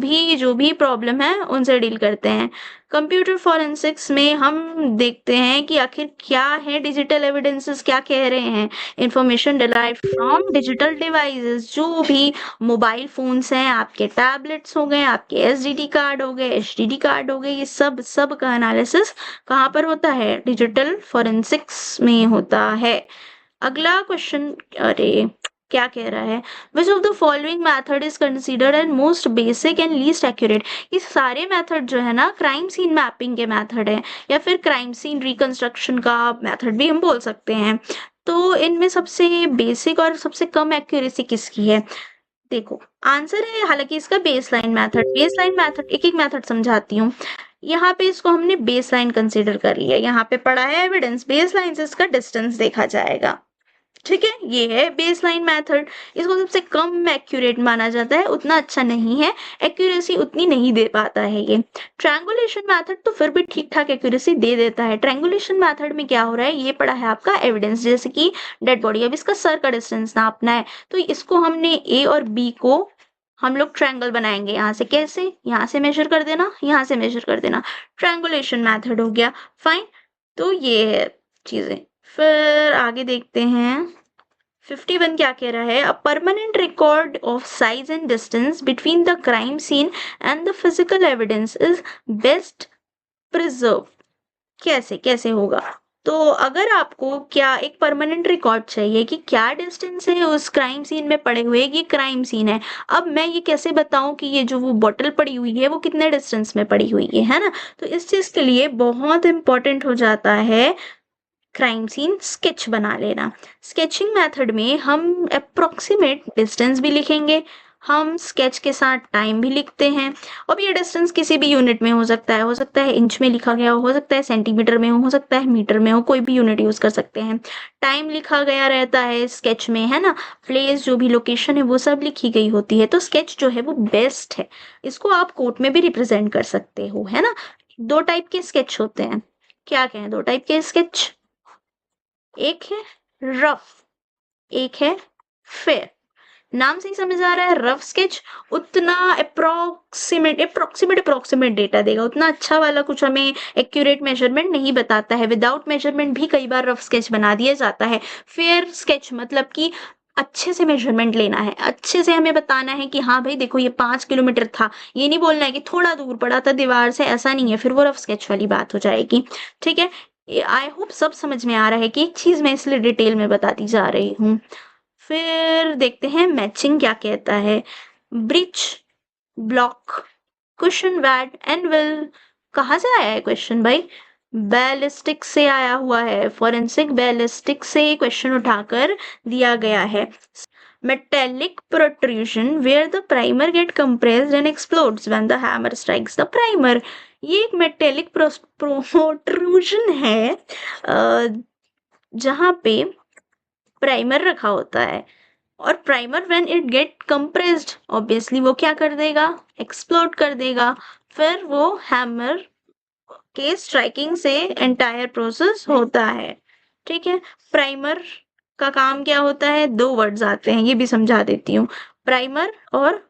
भी प्रॉब्लम है उनसे डील करते हैं। कंप्यूटर फॉरेंसिक्स में हम देखते हैं कि आखिर क्या है, डिजिटल एविडेंसेस क्या कह रहे हैं। Information derive from digital devices, जो भी मोबाइल फोन्स हैं, आपके टैबलेट्स हो गए, आपके एसडीडी कार्ड हो गए, एचडीडी कार्ड हो गए, ये सब का एनालिसिस कहाँ पर होता है, डिजिटल फॉरेंसिक्स में होता है। अगला क्वेश्चन, अरे क्या कह रहा है, which of the following method is considered and most basic and least accurate. ये सारे मेथड जो है ना क्राइम सीन मैपिंग के मेथड है, या फिर क्राइम सीन रिकंस्ट्रक्शन का मेथड भी हम बोल सकते हैं। तो इनमें सबसे बेसिक और सबसे कम एक्यूरेसी किसकी है। देखो आंसर है हालांकि इसका बेसलाइन मेथड। एक एक मेथड समझाती हूँ। यहाँ पे इसको हमने बेसलाइन कंसीडर कर लिया, यहाँ पे पड़ा है एविडेंस, बेसलाइन से इसका डिस्टेंस देखा जाएगा। ठीक है, ये है बेसलाइन मेथड। इसको सबसे कम एक्यूरेट माना जाता है, उतना अच्छा नहीं है, एक्यूरेसी उतनी नहीं दे पाता है ये। ट्रायंगुलेशन मेथड तो फिर भी ठीक ठाक एक्यूरेसी दे देता है। ट्रायंगुलेशन मेथड में क्या हो रहा है, ये पड़ा है आपका एविडेंस, जैसे कि डेड बॉडी, अब इसका सर का डिस्टेंस नापना है, तो इसको हमने ए और बी को हम लोग ट्रायंगल बनाएंगे। यहाँ से कैसे, यहाँ से मेजर कर देना, यहाँ से मेजर कर देना, ट्रायंगुलेशन मेथड हो गया। फाइन, तो ये है चीजें। फिर आगे देखते हैं 51 क्या कह रहा है, a permanent record of size and distance between the crime scene and the physical evidence is best preserve. कैसे होगा, तो अगर आपको क्या एक परमानेंट रिकॉर्ड चाहिए कि क्या डिस्टेंस है उस क्राइम सीन में पड़े हुए, ये क्राइम सीन है, अब मैं ये कैसे बताऊं कि ये जो वो बोतल पड़ी हुई है वो कितने डिस्टेंस में पड़ी हुई है ना। तो इस चीज के लिए बहुत इंपॉर्टेंट हो जाता है क्राइम सीन स्केच बना लेना। स्केचिंग मेथड में हम अप्रोक्सीमेट डिस्टेंस भी लिखेंगे, हम स्केच के साथ टाइम भी लिखते हैं। अब ये डिस्टेंस किसी भी यूनिट में हो सकता है इंच में लिखा गया हो सकता है सेंटीमीटर में हो सकता है मीटर में हो, कोई भी यूनिट यूज कर सकते हैं। टाइम लिखा गया रहता है स्केच में, है ना, प्लेस जो भी लोकेशन है वो सब लिखी गई होती है। तो स्केच जो है वो बेस्ट है, इसको आप कोर्ट में भी रिप्रेजेंट कर सकते हो, है ना। 2 टाइप के स्केच होते हैं, क्या कहें, 2 टाइप के स्केच, एक है रफ, एक है फेयर। नाम से ही समझ आ रहा है, रफ स्केच उतना अप्रोक्सीमेट डेटा देगा, उतना अच्छा वाला कुछ हमें एक्यूरेट मेजरमेंट नहीं बताता है। विदाउट मेजरमेंट भी कई बार रफ स्केच बना दिया जाता है। फेयर स्केच मतलब कि अच्छे से मेजरमेंट लेना है, अच्छे से हमें बताना है कि हाँ भाई देखो ये 5 किलोमीटर था, ये नहीं बोलना है कि थोड़ा दूर पड़ा था दीवार से, ऐसा नहीं है, फिर वो रफ स्केच वाली बात हो जाएगी। ठीक है, आई होप सब समझ में आ रहा है कि एक चीज मैं इसलिए डिटेल में बताती जा रही हूँ। फिर देखते हैं मैचिंग क्या कहता है। ब्रिज, ब्लॉक, कुशन, वैड, एनविल, कहाँ से आया है क्वेश्चन भाई, बैलिस्टिक से आया हुआ है, फोरेंसिक बैलिस्टिक से क्वेश्चन उठाकर दिया गया है। Metallic protrusion where the primer get compressed and explodes when the hammer strikes the primer। ये एक मेटेलिक प्रोट्रूजन है जहाँ पे प्राइमर रखा होता है, और primer when it get compressed obviously वो क्या कर देगा, एक्सप्लोड कर देगा। फिर वो हैमर के स्ट्राइकिंग से एंटायर प्रोसेस होता है। ठीक है, प्राइमर का काम क्या होता है, दो वर्ड्स आते हैं, ये भी समझा देती हूँ। प्राइमर और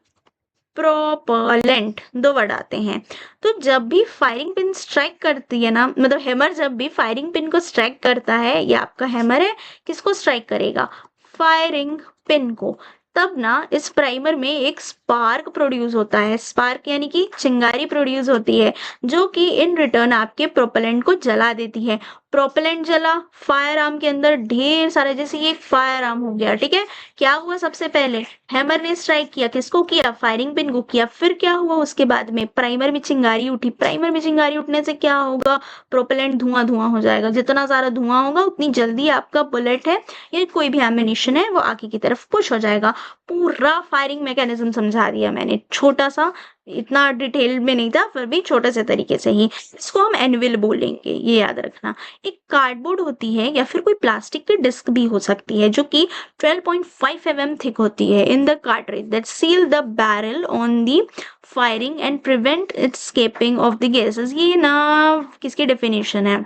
प्रोपेलेंट दो वर्ड आते हैं। तो जब भी फायरिंग पिन स्ट्राइक करती है ना, मतलब हैमर जब भी फायरिंग पिन को स्ट्राइक करता है, ये आपका हैमर है, किसको स्ट्राइक करेगा, फायरिंग पिन को, तब ना इस प्राइमर में एक स्पार्क प्रोड्यूस होता है। स्पार्क यानी कि चिंगारी प्रोड्यूस होती है, जो कि इन रिटर्न आपके प्रोपेलेंट को जला देती है। प्रोपेलेंट जला, फायर आर्म के अंदर ढेर सारे, जैसे ये एक फायर आर्म हो गया। ठीक है, क्या हुआ, सबसे पहले हैमर ने स्ट्राइक किया, किसको किया, फायरिंग पिन को किया। फिर क्या हुआ, उसके बाद में प्राइमर में चिंगारी उठी। प्राइमर में चिंगारी उठने से क्या होगा, प्रोपेलेंट धुआं धुआं हो जाएगा। जितना सारा धुआं होगा उतनी जल्दी आपका बुलेट है या कोई भी एमिनिशन है वो आगे की तरफ पुश हो जाएगा। पूरा फायरिंग मैकेनिज्म समझा दिया मैंने, छोटा सा, इतना डिटेल में नहीं था, फिर भी छोटे से तरीके से ही। इसको हम एनविल बोलेंगे, ये याद रखना। एक कार्डबोर्ड होती है या फिर कोई प्लास्टिक की डिस्क भी हो सकती है, जो कि 12.5 mm थिक होती है in the cartridge that seal the barrel on the firing and prevent it's escaping of the gases. ये ना किसकी डेफिनेशन है,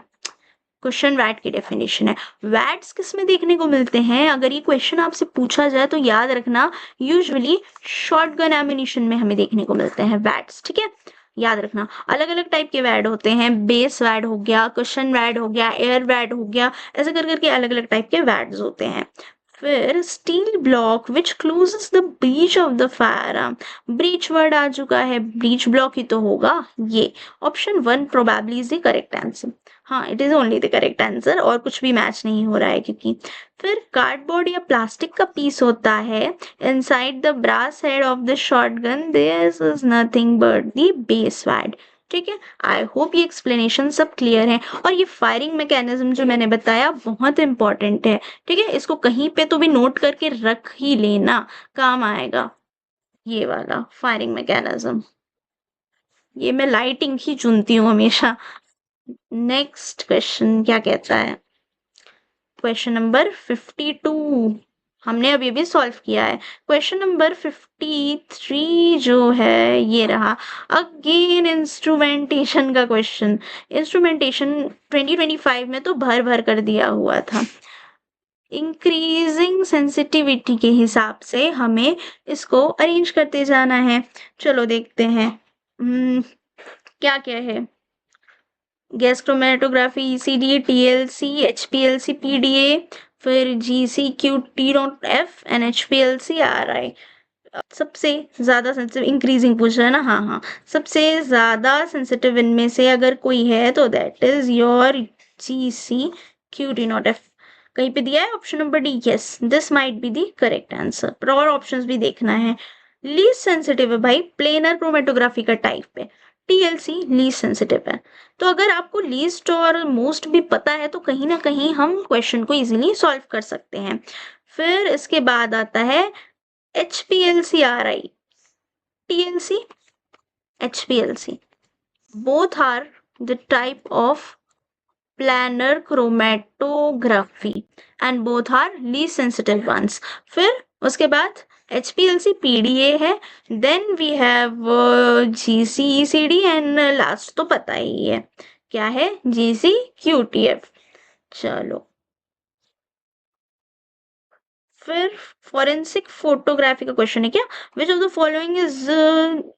क्वेश्चन वैट की डेफिनेशन है। वैट्स किस में देखने को मिलते हैं, अगर ये क्वेश्चन आपसे पूछा जाए तो याद रखना, यूजुअली शॉटगन एमिनिशन में हमें देखने को मिलते हैं वैट्स। ठीक है, याद रखना। अलग अलग टाइप के वैड होते हैं, बेस वैड हो गया, क्वेश्चन वैड हो गया, एयर वैड हो गया, ऐसे कर करके अलग अलग टाइप के वैड्स होते हैं। फिर steel block which closes the breech of the firearm. Breech word आ चुका है, ब्रीच ब्लॉक ही तो होगा ये। Option 1 probably is the correct answer. हाँ, it is only the correct answer, और कुछ भी मैच नहीं हो रहा है क्योंकि। फिर कार्डबोर्ड या प्लास्टिक का पीस होता है, inside the brass head of the shotgun this is nothing but the base wad. ठीक है, आई होप ये एक्सप्लेनेशन सब क्लियर है। और ये फायरिंग मैकेनिज्म जो मैंने बताया बहुत इंपॉर्टेंट है। ठीक है, इसको कहीं पे तो भी नोट करके रख ही लेना, काम आएगा ये वाला फायरिंग मैकेनिज्म। ये मैं लाइटिंग ही चुनती हूँ हमेशा। नेक्स्ट क्वेश्चन क्या कहता है, क्वेश्चन नंबर 52 हमने अभी भी सॉल्व किया है। क्वेश्चन नंबर 53 जो है ये रहा, अगेन इंस्ट्रूमेंटेशन का क्वेश्चन। इंस्ट्रूमेंटेशन 2025 में तो भर भर कर दिया हुआ था। इंक्रीजिंग सेंसिटिविटी के हिसाब से हमें इसको अरेंज करते जाना है। चलो देखते हैं क्या क्या है। Gas chromatography, ECD, TLC, HPLC, PDA, फिर GC, Q, T dot F, NHPLC, RI. सबसे ज्यादा सेंसिटिव इंक्रीजिंग पूछ रहा है ना, हाँ हाँ, सबसे ज्यादा सेंसिटिव इनमें से अगर कोई है तो that is your GC, Q, T not F. कहीं पे दिया है option number D, yes this might be the correct answer. और ऑप्शंस भी देखना है। लीस्ट सेंसिटिव है भाई प्लेनर क्रोमेटोग्राफी का टाइप है, टीएलसी लीस्ट सेंसिटिव है। तो अगर आपको लीस्ट और मोस्ट भी पता है तो कहीं ना कहीं हम क्वेश्चन को इजीली सॉल्व कर सकते हैं। फिर इसके बाद आता है HPLC, RI, TLC, HPLC. Both are the type of planar chromatography and both are least sensitive ones. फिर उसके बाद HPLC PDA है, then we have GC ECD and last तो पता ही है क्या है, GC QTF। चलो फिर फॉरेंसिक फोटोग्राफी का क्वेश्चन है क्या, which of the following is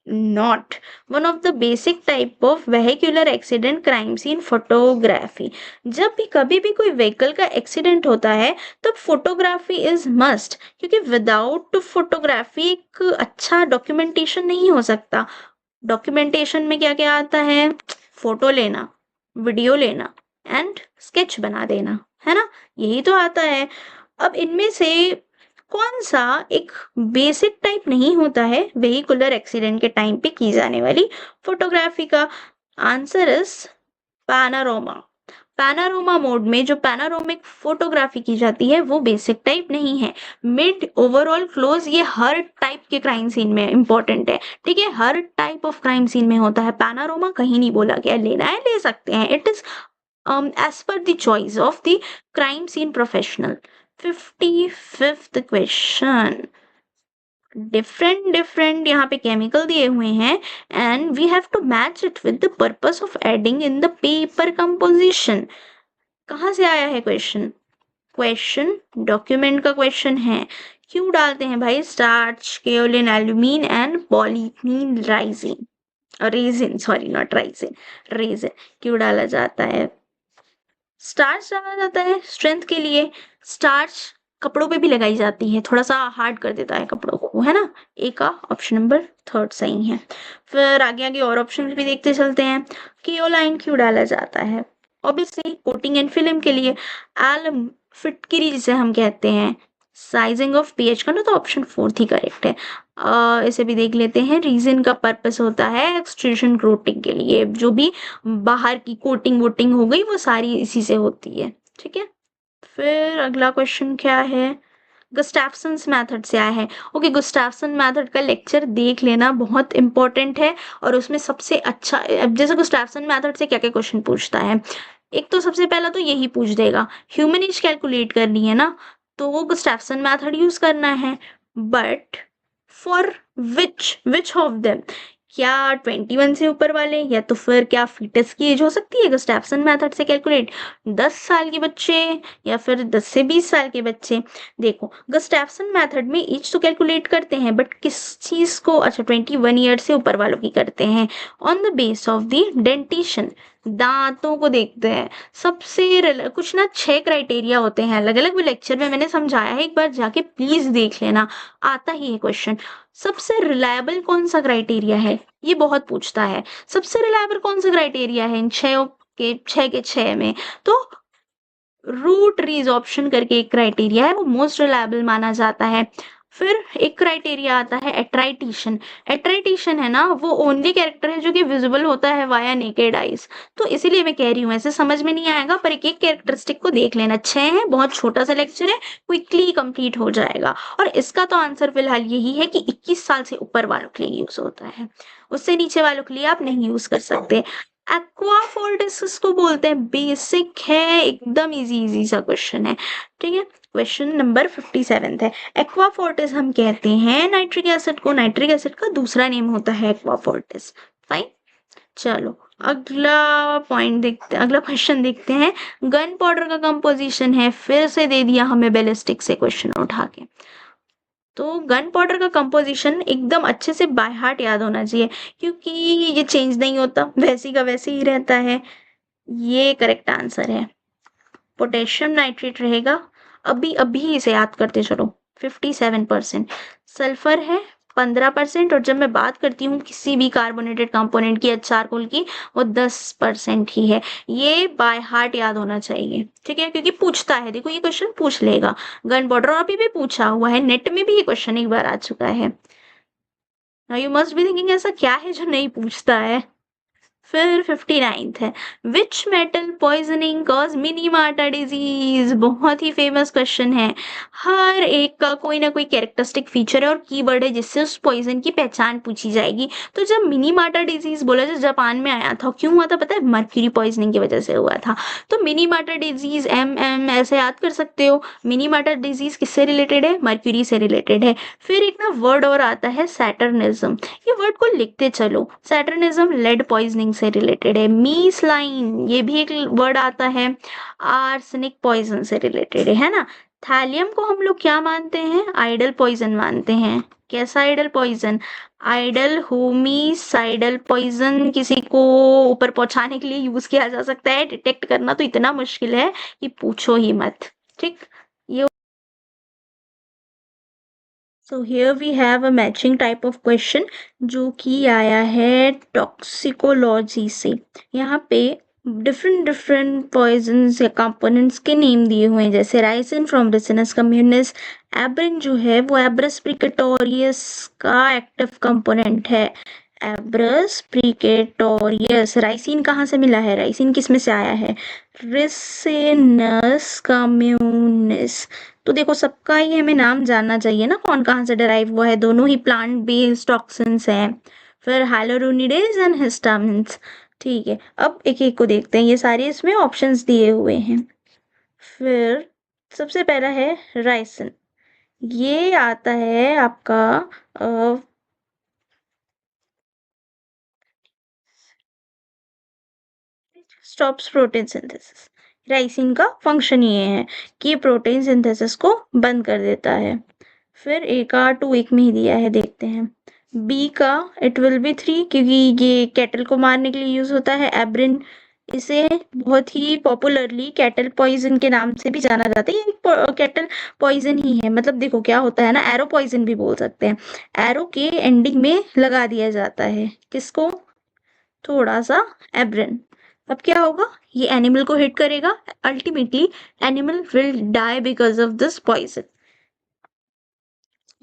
not one of the basic type of vehicular accident crime scene photography. जब भी कभी भी कोई व्हीकल का एक्सीडेंट होता है तब फोटोग्राफी इज मस्ट, क्योंकि विदाउट फोटोग्राफी एक अच्छा डॉक्यूमेंटेशन नहीं हो सकता। डॉक्यूमेंटेशन में क्या क्या आता है, फोटो लेना, वीडियो लेना एंड स्केच बना देना, है ना, यही तो आता है। अब इनमें से कौन सा एक बेसिक टाइप नहीं होता है वेहिकुलर एक्सीडेंट के टाइम पे की जाने वाली फोटोग्राफी का, आंसर इज पैनारोमा। पैनारोमा मोड में जो पैनारोमिक फोटोग्राफी की जाती है वो बेसिक टाइप नहीं है। मिड, ओवरऑल, क्लोज, ये हर टाइप के क्राइम सीन में इंपॉर्टेंट है। ठीक है, हर टाइप ऑफ क्राइम सीन में होता है पैनारोमा, कहीं नहीं बोला गया, लेना है ले सकते हैं, it is as per the choice of the crime scene professional. 55th question. Different यहाँ पे केमिकल दिए हुए हैं and we have to match it with the purpose of adding in the paper composition. कहाँ से आया है क्वेश्चन डॉक्यूमेंट का क्वेश्चन है. क्यों डालते हैं भाई starch, kaolin, alumina and polythene raisin, resin, sorry not raisin, resin क्यों डाला जाता है? स्टार्च डाला जाता है स्ट्रेंथ के लिए. स्टार्च कपड़ों पे भी लगाई जाती है, थोड़ा सा हार्ड कर देता है कपड़ों को, है ना. ए का ऑप्शन नंबर 3 सही है. फिर आगे आगे और ऑप्शन भी देखते चलते हैं. केओलाइन क्यों डाला जाता है? ऑब्वियसली कोटिंग एंड फिल्म के लिए. एलम फिटकिरी जिसे हम कहते हैं, साइजिंग ऑफ पीएच का ना, तो ऑप्शन 4 ही करेक्ट है. इसे भी देख लेते हैं. रीजन का पर्पस होता है एक्सट्रूशन कोटिंग के लिए, जो भी बाहर की कोटिंग वोटिंग हो गई वो सारी इसी से होती है. ठीक है. फिर अगला क्वेश्चन क्या है? गुस्टाफ्सन्स मेथड से आया है. ओके, गुस्टाफ्सन मेथड का लेक्चर देख लेना, बहुत इंपॉर्टेंट है. और उसमें सबसे अच्छा, अब जैसे गुस्टाफ्सन मेथड से क्या क्या क्वेश्चन पूछता है. एक तो सबसे पहला तो यही पूछ देगा, ह्यूमन एज कैलकुलेट करनी है ना, तो वो गुस्टाफ्सन मेथड यूज करना है. But for which of them, क्या 21 से ऊपर वाले, या तो फिर क्या फीटस की एज हो सकती है गुस्टाफ्सन मेथड से कैलकुलेट, 10 साल के बच्चे या फिर 10 से 20 साल के बच्चे. देखो गुस्टाफ्सन मेथड में एज तो कैलकुलेट करते हैं, बट किस चीज को, अच्छा 21 ईयर से ऊपर वालों की करते हैं on the base of the dentition, दांतों को देखते हैं. सबसे कुछ ना 6 क्राइटेरिया होते हैं, अलग अलग भी लेक्चर में मैंने समझाया है, एक बार जाके प्लीज देख लेना, आता ही है क्वेश्चन. सबसे रिलायबल कौन सा क्राइटेरिया है, ये बहुत पूछता है. सबसे रिलायबल कौन सा क्राइटेरिया है इन 6 में, तो रूट रीज ऑप्शन करके एक क्राइटेरिया है, वो मोस्ट रिलायबल माना जाता है. फिर एक क्राइटेरिया आता है एट्राइटेशन. एट्राइटेशन है ना, वो ओनली कैरेक्टर है जो कि विजिबल होता है वाया नेकेड आइज. तो इसीलिए मैं कह रही हूँ, ऐसे समझ में नहीं आएगा, पर एक एक कैरेक्टरिस्टिक को देख लेना. 6 है, बहुत छोटा सा लेक्चर है, क्विकली कंप्लीट हो जाएगा. और इसका तो आंसर फिलहाल यही है कि 21 साल से ऊपर वालों के लिए यूज होता है, उससे नीचे वालों के लिए आप नहीं यूज कर सकते. एक्वा फोर्टिस इसको बोलते हैं, बेसिक है, एकदम इजी सा क्वेश्चन है. ठीक है. क्वेश्चन नंबर 57 है. एक्वा फोर्टिस हम कहते हैं नाइट्रिक एसिड को, नाइट्रिक एसिड का दूसरा नेम होता है एक्वा फोर्टिस. फाइन. चलो अगला पॉइंट देखते हैं, अगला क्वेश्चन देखते हैं. गन पाउडर का कंपोजिशन है, फिर से दे दिया हमें बैलिस्टिक से क्वेश्चन उठा के. तो गन पाउडर का कंपोजिशन एकदम अच्छे से बाय हार्ट याद होना चाहिए, क्योंकि ये चेंज नहीं होता, वैसी का वैसे ही रहता है. ये करेक्ट आंसर है. पोटेशियम नाइट्रेट रहेगा. अभी अभी इसे याद करते चलो. 57%. सल्फर है 15%, और जब मैं बात करती हूँ किसी भी कार्बोनेटेड कंपोनेंट की, चारकोल की, वो 10% ही है. ये बाय हार्ट याद होना चाहिए. ठीक है, क्योंकि पूछता है, देखो ये क्वेश्चन पूछ लेगा. गन पाउडर अभी भी पूछा हुआ है, नेट में भी ये क्वेश्चन एक बार आ चुका है. यू मस्ट बी थिंकिंग ऐसा क्या है जो नहीं पूछता है. फिर 59th है. Which metal poisoning cause मिनीमाटा disease. बहुत ही फेमस क्वेश्चन है. हर एक का कोई ना कोई कैरेक्टरिस्टिक फीचर है और कीवर्ड है जिससे उस पॉइजन की पहचान पूछी जाएगी. तो जब मिनीमाटा डिजीज बोला, जो जापान में आया था, क्यों हुआ था पता है? मर्क्यूरी पॉइजनिंग की वजह से हुआ था. तो मिनीमाटा डिजीज ऐसे याद कर सकते हो. मिनीमाटा डिजीज किससे रिलेटेड है? मर्क्यूरी से रिलेटेड है. फिर एक ना वर्ड और आता है सैटर्निज्म. ये वर्ड को लिखते चलो. सैटर्निज्म लेड पॉइजनिंग से रिलेटेड है. मीसलाइन, ये भी एक वर्ड आता है, आर्सेनिक पॉइजन से रिलेटेड है ना. थैलियम को हम लोग क्या मानते हैं? आइडल पॉइजन मानते हैं. कैसा ideal poison? Ideal homicidal poison. किसी को ऊपर पहुंचाने के लिए यूज किया जा सकता है. डिटेक्ट करना तो इतना मुश्किल है कि पूछो ही मत. ठीक. ये So here we have a matching type of question जो कि आया है टॉक्सिकोलॉजी से. यहाँ पे डिफरेंट पॉइजन्स या कंपोनेंट्स के नेम दिए हुए हैं, जैसे ricin from Ricinus communis. Abrin जो है वो एब्रस प्रिकेटोरियस का एक्टिव कंपोनेंट है. एब्रस प्रिकेटोरियस. राइसिन कहाँ से मिला है? राइसिन किस में से आया है? Ricinus communis. तो देखो सबका ही हमें नाम जानना चाहिए ना, कौन कहाँ से डराइव हुआ है. दोनों ही प्लांट बेस्ड टॉक्सिन्स हैं. फिर हाइलोरुनिडेज एंड हिस्टामिन्स. ठीक है, अब एक एक को देखते हैं। ये सारे इसमें ऑप्शंस दिए हुए हैं। फिर सबसे पहला है राइसिन। ये आता है आपका स्टॉप्स प्रोटीन सिंथेसिस। राइसिन का फंक्शन ये है कि प्रोटीन सिंथेसिस को बंद कर देता है। फिर ए का 2 एक में ही दिया है, देखते हैं। बी का इट विल बी 3, क्योंकि ये कैटल को मारने के लिए यूज होता है। एब्रिन, इसे बहुत ही पॉपुलरली कैटल पॉइजन के नाम से भी जाना जाता है। ये कैटल पॉइजन ही है, मतलब देखो क्या होता है ना, एरो पॉइजन भी बोल सकते हैं। एरो के एंडिंग में लगा दिया जाता है किसको, थोड़ा सा एब्रिन। अब क्या होगा, ये एनिमल को हिट करेगा, ultimately animal will die because of this poison.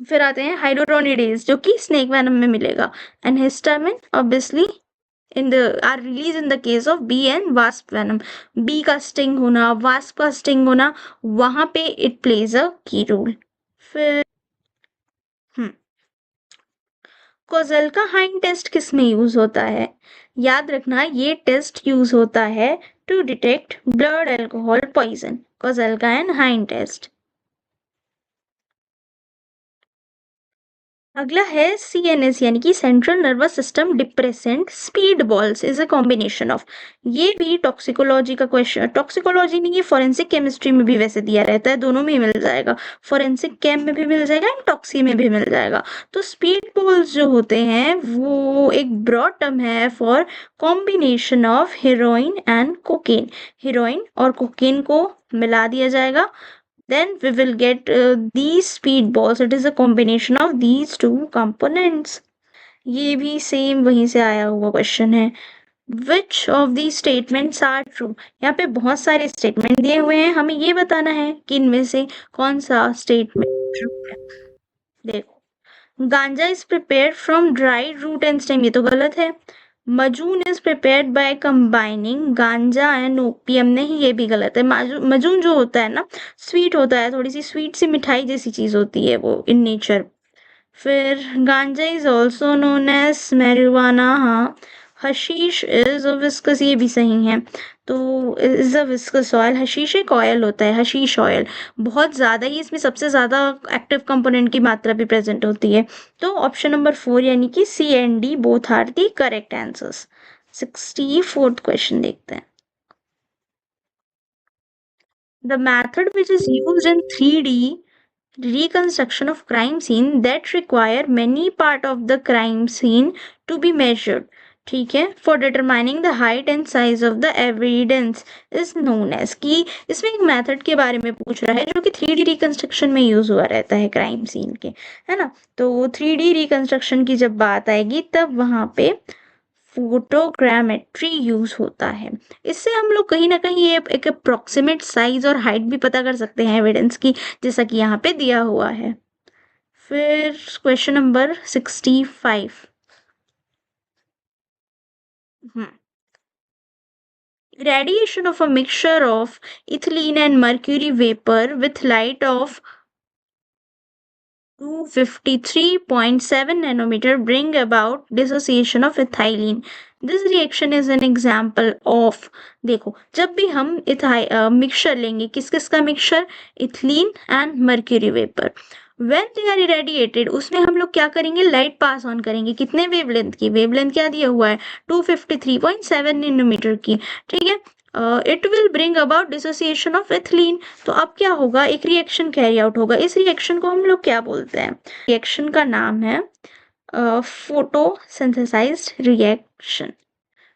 फिर आते हैं हाइड्रोटोनिडेज, जो कि स्नेक वेनम में मिलेगा। And histamine obviously in the are release in the case of bee and wasp venom. Bee का स्टिंग होना, वास्प का स्टिंग होना, वहां पे इट प्लेज अ की रोल। फिर कोजेल का हाइंड टेस्ट किस में यूज होता है? याद रखना, ये टेस्ट यूज होता है to detect blood alcohol poison. Kozelka and Hine test. अगला है CNS यानी कि central nervous system depressant. Speed balls is a combination of. ये भी टॉक्सिकोलॉजी का क्वेश्चन, टॉक्सिकोलॉजी नहीं, ये फॉरेंसिक केमिस्ट्री में भी वैसे दिया रहता है, दोनों में ही मिल जाएगा। फॉरेंसिक केम में भी मिल जाएगा एंड टॉक्सी में भी मिल जाएगा। तो स्पीड बॉल्स जो होते हैं वो एक ब्रॉड टर्म है for combination of heroine and cocaine. Heroine और कोकेन को मिला दिया जाएगा, then we will get these speed balls. It is a combination of these two components. ये भी सेम वहीं से आया हुआ क्वेश्चन है। Which of these statements are true? यहाँ पे बहुत सारे स्टेटमेंट दिए हुए हैं, हमें ये बताना है कि इनमें से कौन सा स्टेटमेंट ट्रू है। देखो, ganja is prepared from dry root and stem, ये तो गलत है। Majun is prepared by combining ganja and opium, नहीं, ये भी गलत है। मजून जो होता है ना, स्वीट होता है, थोड़ी सी स्वीट सी मिठाई जैसी चीज होती है वो इन नेचर। फिर ganja is also known as marijuana, हाँ। हशीश इज अ विस्कस, ये भी सही है। तो is a viscous oil, hashish एक ऑयल होता है, हशीश ऑयल। बहुत ज़्यादा ही इसमें सबसे ज़्यादा एक्टिव कंपोनेंट की मात्रा भी प्रेजेंट होती है। तो ऑप्शन नंबर 4 यानी कि C and D both are the correct answers. 64th question देखते हैं। The method which is used in 3D reconstruction of crime scene that require many part of the crime scene to be measured, ठीक है, for determining the height and size of the evidence is known as, कि इसमें एक method के बारे में पूछ रहा है जो कि 3D रिकंस्ट्रक्शन में यूज हुआ रहता है क्राइम सीन के, है ना। तो 3D रिकंस्ट्रक्शन की जब बात आएगी तब वहां पे फोटोग्रामेट्री यूज होता है। इससे हम लोग कहीं ना कहीं ये एक अप्रोक्सीमेट साइज और हाइट भी पता कर सकते हैं एविडेंस की, जैसा कि यहाँ पे दिया हुआ है। फिर question number 65। Radiation of a mixture of ethylene and mercury vapor with light of 253.7 nanometer bring about dissociation of ethylene. This reaction is an example of, देखो जब भी हम मिक्सचर लेंगे, किस किस का mixture, ethylene and mercury vapour, when they are irradiated, उसमें हम लोग क्या करेंगे, लाइट पास ऑन करेंगे। कितने वेवलेंथ की, वेवलेंथ क्या दिया हुआ है, 253.7 नैनोमीटर की, ठीक है। It will bring about dissociation of ethylene. तो अब क्या होगा, एक रिएक्शन कैरी आउट होगा। इस रिएक्शन को हम लोग क्या बोलते हैं, रिएक्शन का नाम है फोटोसिंथेसाइज्ड reaction.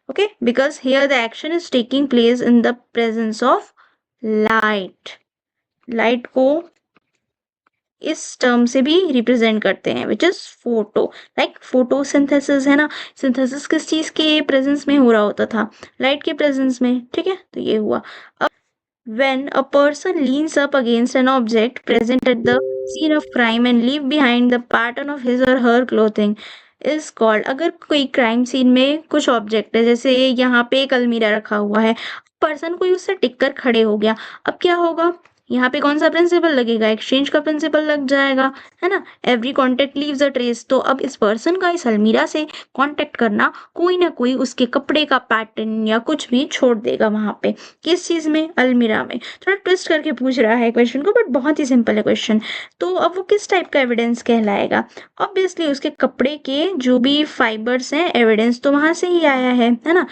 okay, because here the action is taking place in the presence of light. Light को इस टर्म से भी रिप्रेजेंट करते हैं, which is photo, like photosynthesis है ना। सिंथेसिस किस चीज के प्रेजेंस में हो रहा होता था, लाइट के प्रेजेंस में, ठीक है। तो ये हुआ। When a person leans up against an object present at the scene of crime and leave behind the pattern of his or her clothing is called, अगर कोई क्राइम सीन में कुछ ऑब्जेक्ट है, जैसे यहाँ पे एक अलमीरा रखा हुआ है, पर्सन कोई उससे टिक कर खड़े हो गया, अब क्या होगा, यहाँ पे कौन सा प्रिंसिपल लगेगा, एक्सचेंज का प्रिंसिपल लग जाएगा, है ना। Every contact leaves a trace, तो अब इस पर्सन का इस अलमीरा से कॉन्टेक्ट करना कोई ना कोई उसके कपड़े का पैटर्न या कुछ भी छोड़ देगा वहां पे। किस चीज में, अलमीरा में। थोड़ा ट्विस्ट करके पूछ रहा है क्वेश्चन को, बट बहुत ही सिंपल है क्वेश्चन। तो अब वो किस टाइप का एविडेंस कहलाएगा, ऑब्वियसली उसके कपड़े के जो भी फाइबर्स हैं, एविडेंस तो वहां से ही आया है ना।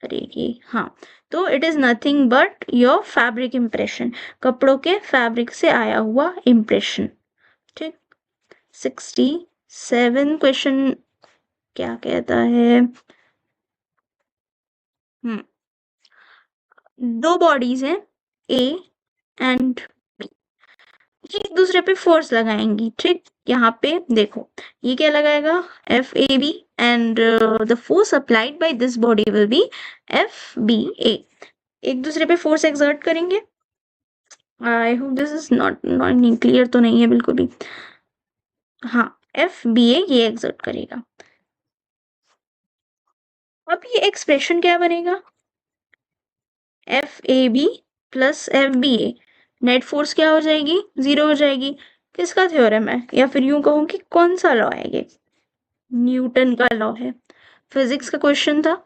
अरे ये हाँ, तो it is nothing but your fabric impression, कपड़ों के फैब्रिक से आया हुआ इम्प्रेशन। ठीक। 67 क्वेश्चन क्या कहता है, दो बॉडीज हैं ए एंड बी, ये एक दूसरे पे फोर्स लगाएंगी। ठीक, यहाँ पे देखो ये क्या लगाएगा, F A B, and the force applied by this body will be F B A, एक दूसरे पे फोर्स एक्सर्ट करेंगे। I hope this is not clear तो नहीं है बिल्कुल भी। हाँ, एफ बी ए ये एक्सर्ट करेगा। अब ये एक्सप्रेशन क्या बनेगा, F A B plus F B A, net force क्या हो जाएगी, 0 हो जाएगी। किसका थ्योरम है, या फिर यूं कहूं कि कौन सा लॉ है ये, न्यूटन का लॉ है, फिजिक्स का क्वेश्चन था।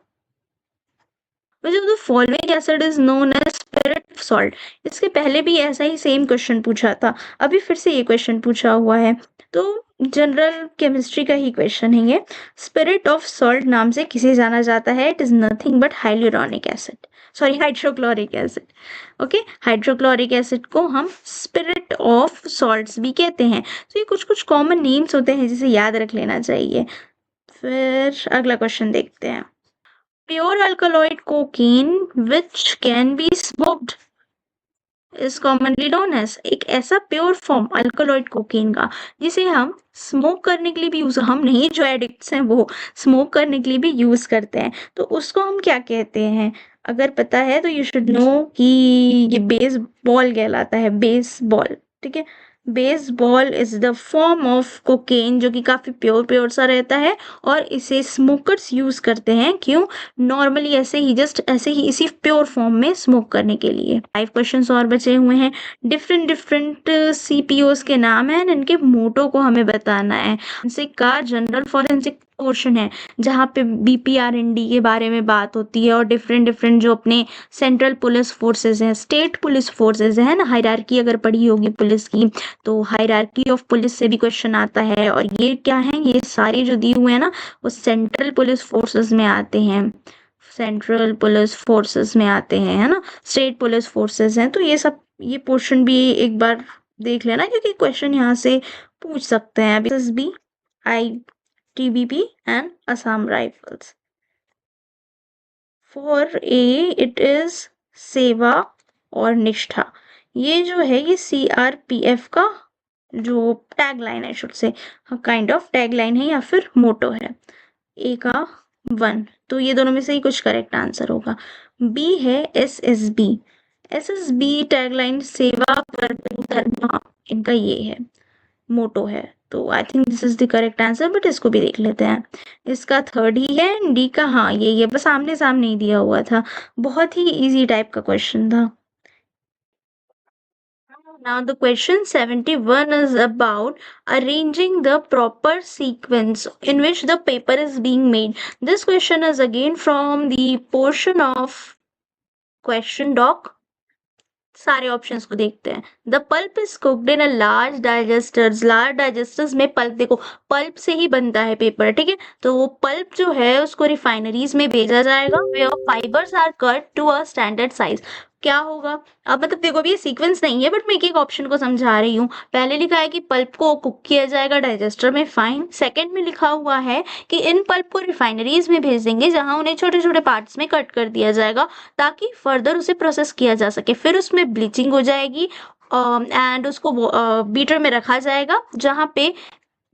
which of the following acid is known as spirit of salt, इसके पहले भी ऐसा ही सेम क्वेश्चन पूछा था, अभी फिर से ये क्वेश्चन पूछा हुआ है। तो जनरल केमिस्ट्री का ही क्वेश्चन है ये। स्पिरिट ऑफ सॉल्ट नाम से किसे जाना जाता है, it is nothing but hyaluronic acid, sorry hydrochloric acid. Okay, hydrochloric acid को हम स्पिरिट ऑफ सॉल्ट्स भी कहते हैं। तो ये कुछ कुछ कॉमन नेम्स होते हैं जिसे याद रख लेना चाहिए। फिर अगला क्वेश्चन देखते हैं। Pure alkaloid cocaine which can be smoked is commonly known as, एक ऐसा प्योर फॉर्म अल्कलॉइड कोकीन का जिसे हम स्मोक करने के लिए भी यूज, हम नहीं जो एडिक्ट्स हैं वो स्मोक करने के लिए भी यूज करते हैं, तो उसको हम क्या कहते हैं, अगर पता है तो यू शुड नो कि ये बेस बॉल कहलाता है, बेस बॉल। ठीक है, baseball is the form of cocaine जो कि काफी प्योर सा रहता है, और इसे स्मोकर्स यूज करते हैं। क्यों, नॉर्मली ऐसे ही, जस्ट ऐसे ही इसी प्योर फॉर्म में स्मोक करने के लिए। 5 क्वेश्चंस और बचे हुए हैं। डिफरेंट सीपीओस के नाम हैं, इनके मोटो को हमें बताना है। फॉरेंसिक का जनरल फॉरेंसिक पोर्शन है जहाँ पे बीपीआरएनडी के बारे में बात होती है, और डिफरेंट जो अपने सेंट्रल पुलिस फोर्सेस हैं, स्टेट पुलिस फोर्सेस है ना, हायरार्की अगर पढ़ी होगी पुलिस की तो हायरार्की ऑफ पुलिस से भी क्वेश्चन आता है। और ये क्या है, ये सारे जो दिए हुए हैं ना वो सेंट्रल पुलिस फोर्सेस में आते हैं, सेंट्रल पुलिस फोर्सेस में आते हैं, है ना, स्टेट पुलिस फोर्सेस हैं। तो ये सब, ये पोर्शन भी एक बार देख लेना क्योंकि क्वेश्चन यहाँ से पूछ सकते हैं। B ITBP and Assam rifles. For A it is सेवा और निष्ठा, ये जो है ये सीआरपीएफ का जो टैग लाइन है, should say kind of tag line है या फिर मोटो है। ए का 1, तो ये दोनों में से ही कुछ करेक्ट आंसर होगा। बी है एसएसबी, एसएसबी टैग लाइन सेवा पर धर्मा, इनका ये है मोटो है। तो आई think this is the correct answer, but इसको भी देख लेते हैं। इसका 3rd ही है, डी का हाँ ये बस आमने सामने ही दिया हुआ था, बहुत ही इजी टाइप का क्वेश्चन था। Now the question 71 is about arranging the proper sequence in which the paper is being made. This question is again from the portion of question doc. सारे ऑप्शंस को देखते हैं। The pulp is cooked in a large digesters, large digesters में pulp, देखो pulp से ही बनता है paper, ठीक है, तो वो पल्प जो है उसको रिफाइनरीज में भेजा जाएगा, where fibres are cut to a standard size. क्या होगा, अब मतलब देखो अभी ये सीक्वेंस नहीं है, बट मैं एक ऑप्शन को समझा रही हूँ। पहले लिखा है कि पल्प को कुक किया जाएगा डाइजेस्टर में, फाइन। सेकंड में लिखा हुआ है कि इन पल्प को रिफाइनरीज में भेज देंगे जहां उन्हें छोटे छोटे पार्ट्स में कट कर दिया जाएगा ताकि फर्दर उसे प्रोसेस किया जा सके। फिर उसमें ब्लीचिंग हो जाएगी एंड उसको बीटर में रखा जाएगा जहाँ पे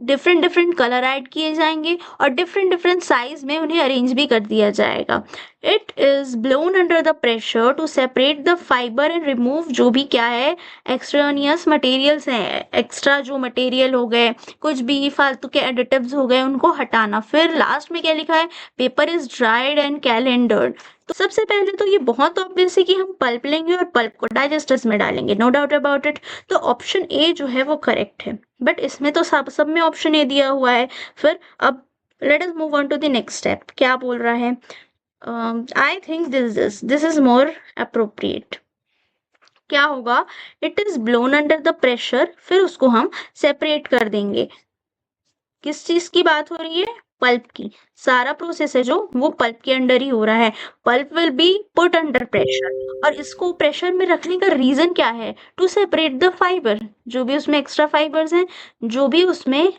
डिफरेंट कलर ऐड किए जाएंगे और डिफरेंट साइज में उन्हें अरेंज भी कर दिया जाएगा। It is blown under the pressure to separate the fibre and remove जो भी क्या है एक्सट्रानियस मटेरियल्स हैं, एक्स्ट्रा जो मटेरियल हो गए, कुछ भी फालतू के एडिटिव्स हो गए, उनको हटाना। फिर लास्ट में क्या लिखा है, पेपर इज ड्राइड एंड कैलेंडर्ड, तो सबसे पहले तो ये बहुत ऑब्वियस है कि हम पल्प लेंगे और पल्प को डाइजेस्टर्स में डालेंगे, नो डाउट अबाउट इट। तो ऑप्शन ए जो है वो करेक्ट है, बट इसमें तो सब में ऑप्शन ए दिया हुआ है। फिर अब let us move on to the next step. क्या बोल रहा है? I think this is more appropriate. क्या होगा? It is blown under the pressure, फिर उसको हम सेपरेट कर देंगे। किस चीज की बात हो रही है? पल्प की। सारा प्रोसेस है जो वो पल्प के अंडर ही हो रहा है। Pulp will be put under pressure, और इसको प्रेशर में रखने का रीजन क्या है? टू सेपरेट द फाइबर, जो भी उसमें एक्स्ट्रा फाइबर्स हैं, जो भी उसमें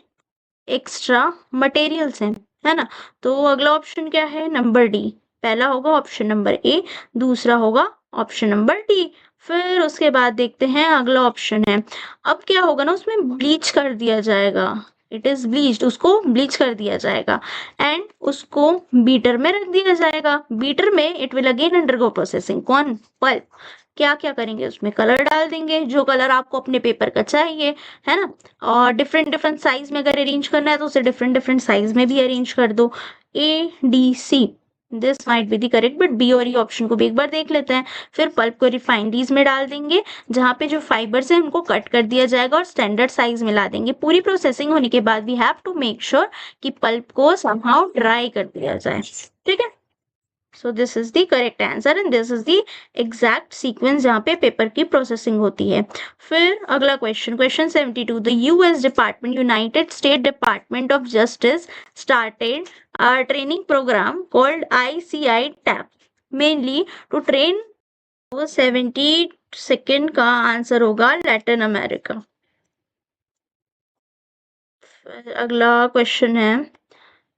एक्स्ट्रा मटेरियल्स हैं, है ना। तो अगला ऑप्शन क्या है? Number D. पहला होगा ऑप्शन नंबर ए, दूसरा होगा ऑप्शन नंबर डी। फिर उसके बाद देखते हैं अगला ऑप्शन है। अब क्या होगा ना, उसमें ब्लीच कर दिया जाएगा। इट इज ब्लीच्ड, उसको ब्लीच कर दिया जाएगा एंड उसको बीटर में रख दिया जाएगा। बीटर में it will again undergo processing. कौन? पल्प। क्या क्या करेंगे? उसमें कलर डाल देंगे, जो कलर आपको अपने पेपर का चाहिए, है ना। और डिफरेंट डिफरेंट साइज में अगर अरेंज करना है तो उसे डिफरेंट डिफरेंट साइज में भी अरेंज कर दो। A D C, this might be the correct, but B और ई ऑप्शन को भी एक बार देख लेते हैं। फिर पल्प को रिफाइनरीज में डाल देंगे, जहाँ पे जो फाइबर्स हैं उनको कट कर दिया जाएगा और स्टैंडर्ड साइज में ला देंगे। पूरी प्रोसेसिंग होने के बाद we have to make sure कि पल्प को समहाउ ड्राई कर दिया जाए। ठीक है, so this is the correct answer and this is the exact sequence जहाँ पे पेपर की प्रोसेसिंग होती है। फिर अगला question, question 72, the US department, United State department of justice started a training program called ICI TAP mainly to train 72nd का answer होगा Latin America. अगला क्वेश्चन है,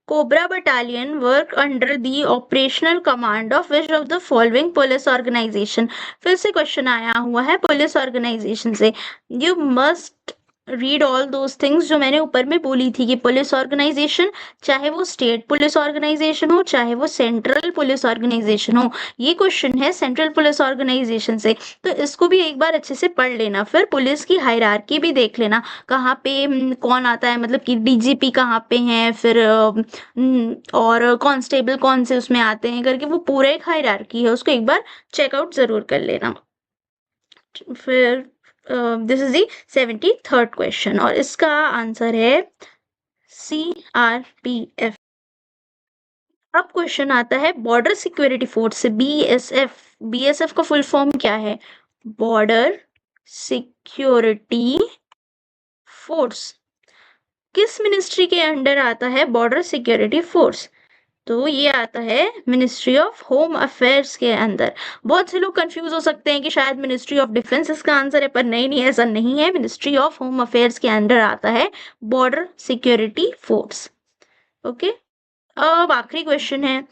Cobra battalion work under the operational command of which of the following police organisation. फिर से question आया हुआ है police organisation से। You must read all those things जो मैंने ऊपर में बोली थी कि पुलिस ऑर्गेनाइजेशन, चाहे वो स्टेट पुलिस ऑर्गेनाइजेशन हो, चाहे वो सेंट्रल पुलिस ऑर्गेनाइजेशन हो। ये क्वेश्चन है सेंट्रल पुलिस ऑर्गेनाइजेशन से, तो इसको भी एक बार अच्छे से पढ़ लेना। फिर पुलिस की हायरार्की भी देख लेना, कहाँ पे कौन आता है, मतलब कि डीजीपी कहाँ पे हैं, फिर और कांस्टेबल कौन से उसमें आते हैं करके, वो पूरा एक हायरार्की है, उसको एक बार चेकआउट जरूर कर लेना। फिर this is the 73rd question और इसका आंसर है CRPF। अब क्वेश्चन आता है बॉर्डर सिक्योरिटी फोर्स से BSF। BSF का फुल फॉर्म क्या है? Border security force. किस मिनिस्ट्री के अंडर आता है बॉर्डर सिक्योरिटी फोर्स? तो ये आता है मिनिस्ट्री ऑफ होम अफेयर्स के अंदर। बहुत से लोग कंफ्यूज हो सकते हैं कि शायद मिनिस्ट्री ऑफ डिफेंस इसका आंसर है, पर नहीं, ऐसा नहीं है। मिनिस्ट्री ऑफ होम अफेयर्स के अंदर आता है बॉर्डर सिक्योरिटी फोर्स। ओके, अब आखिरी क्वेश्चन है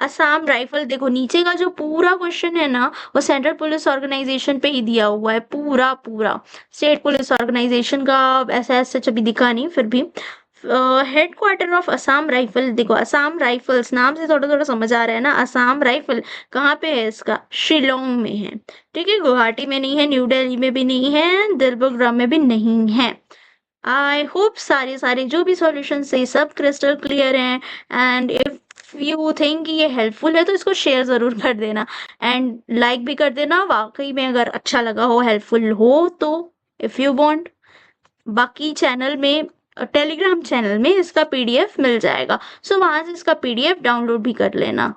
असम राइफल। देखो नीचे का जो पूरा क्वेश्चन है ना, वो सेंट्रल पुलिस ऑर्गेनाइजेशन पे ही दिया हुआ है, पूरा पूरा। स्टेट पुलिस ऑर्गेनाइजेशन का ऐसा सच अभी दिखा नहीं, फिर भी हेडक्वार्टर ऑफ असम राइफल। देखो असम राइफल्स नाम से थोड़ा थोड़ा समझ आ रहा है ना। असम राइफल कहाँ पे है इसका? शिलोंग में है। ठीक है, गुवाहाटी में नहीं है, न्यू दिल्ली में भी नहीं है, दिलबुग्राम में भी नहीं है। आई होप सारे जो भी सॉल्यूशन है सब क्रिस्टल क्लियर हैं, एंड इफ यू थिंक ये हेल्पफुल है तो इसको शेयर जरूर कर देना एंड लाइक भी कर देना, वाकई में अगर अच्छा लगा हो, हेल्पफुल हो तो। इफ यू वांट, बाकी चैनल में, टेलीग्राम चैनल में इसका PDF मिल जाएगा, सो वहां से इसका PDF डाउनलोड भी कर लेना।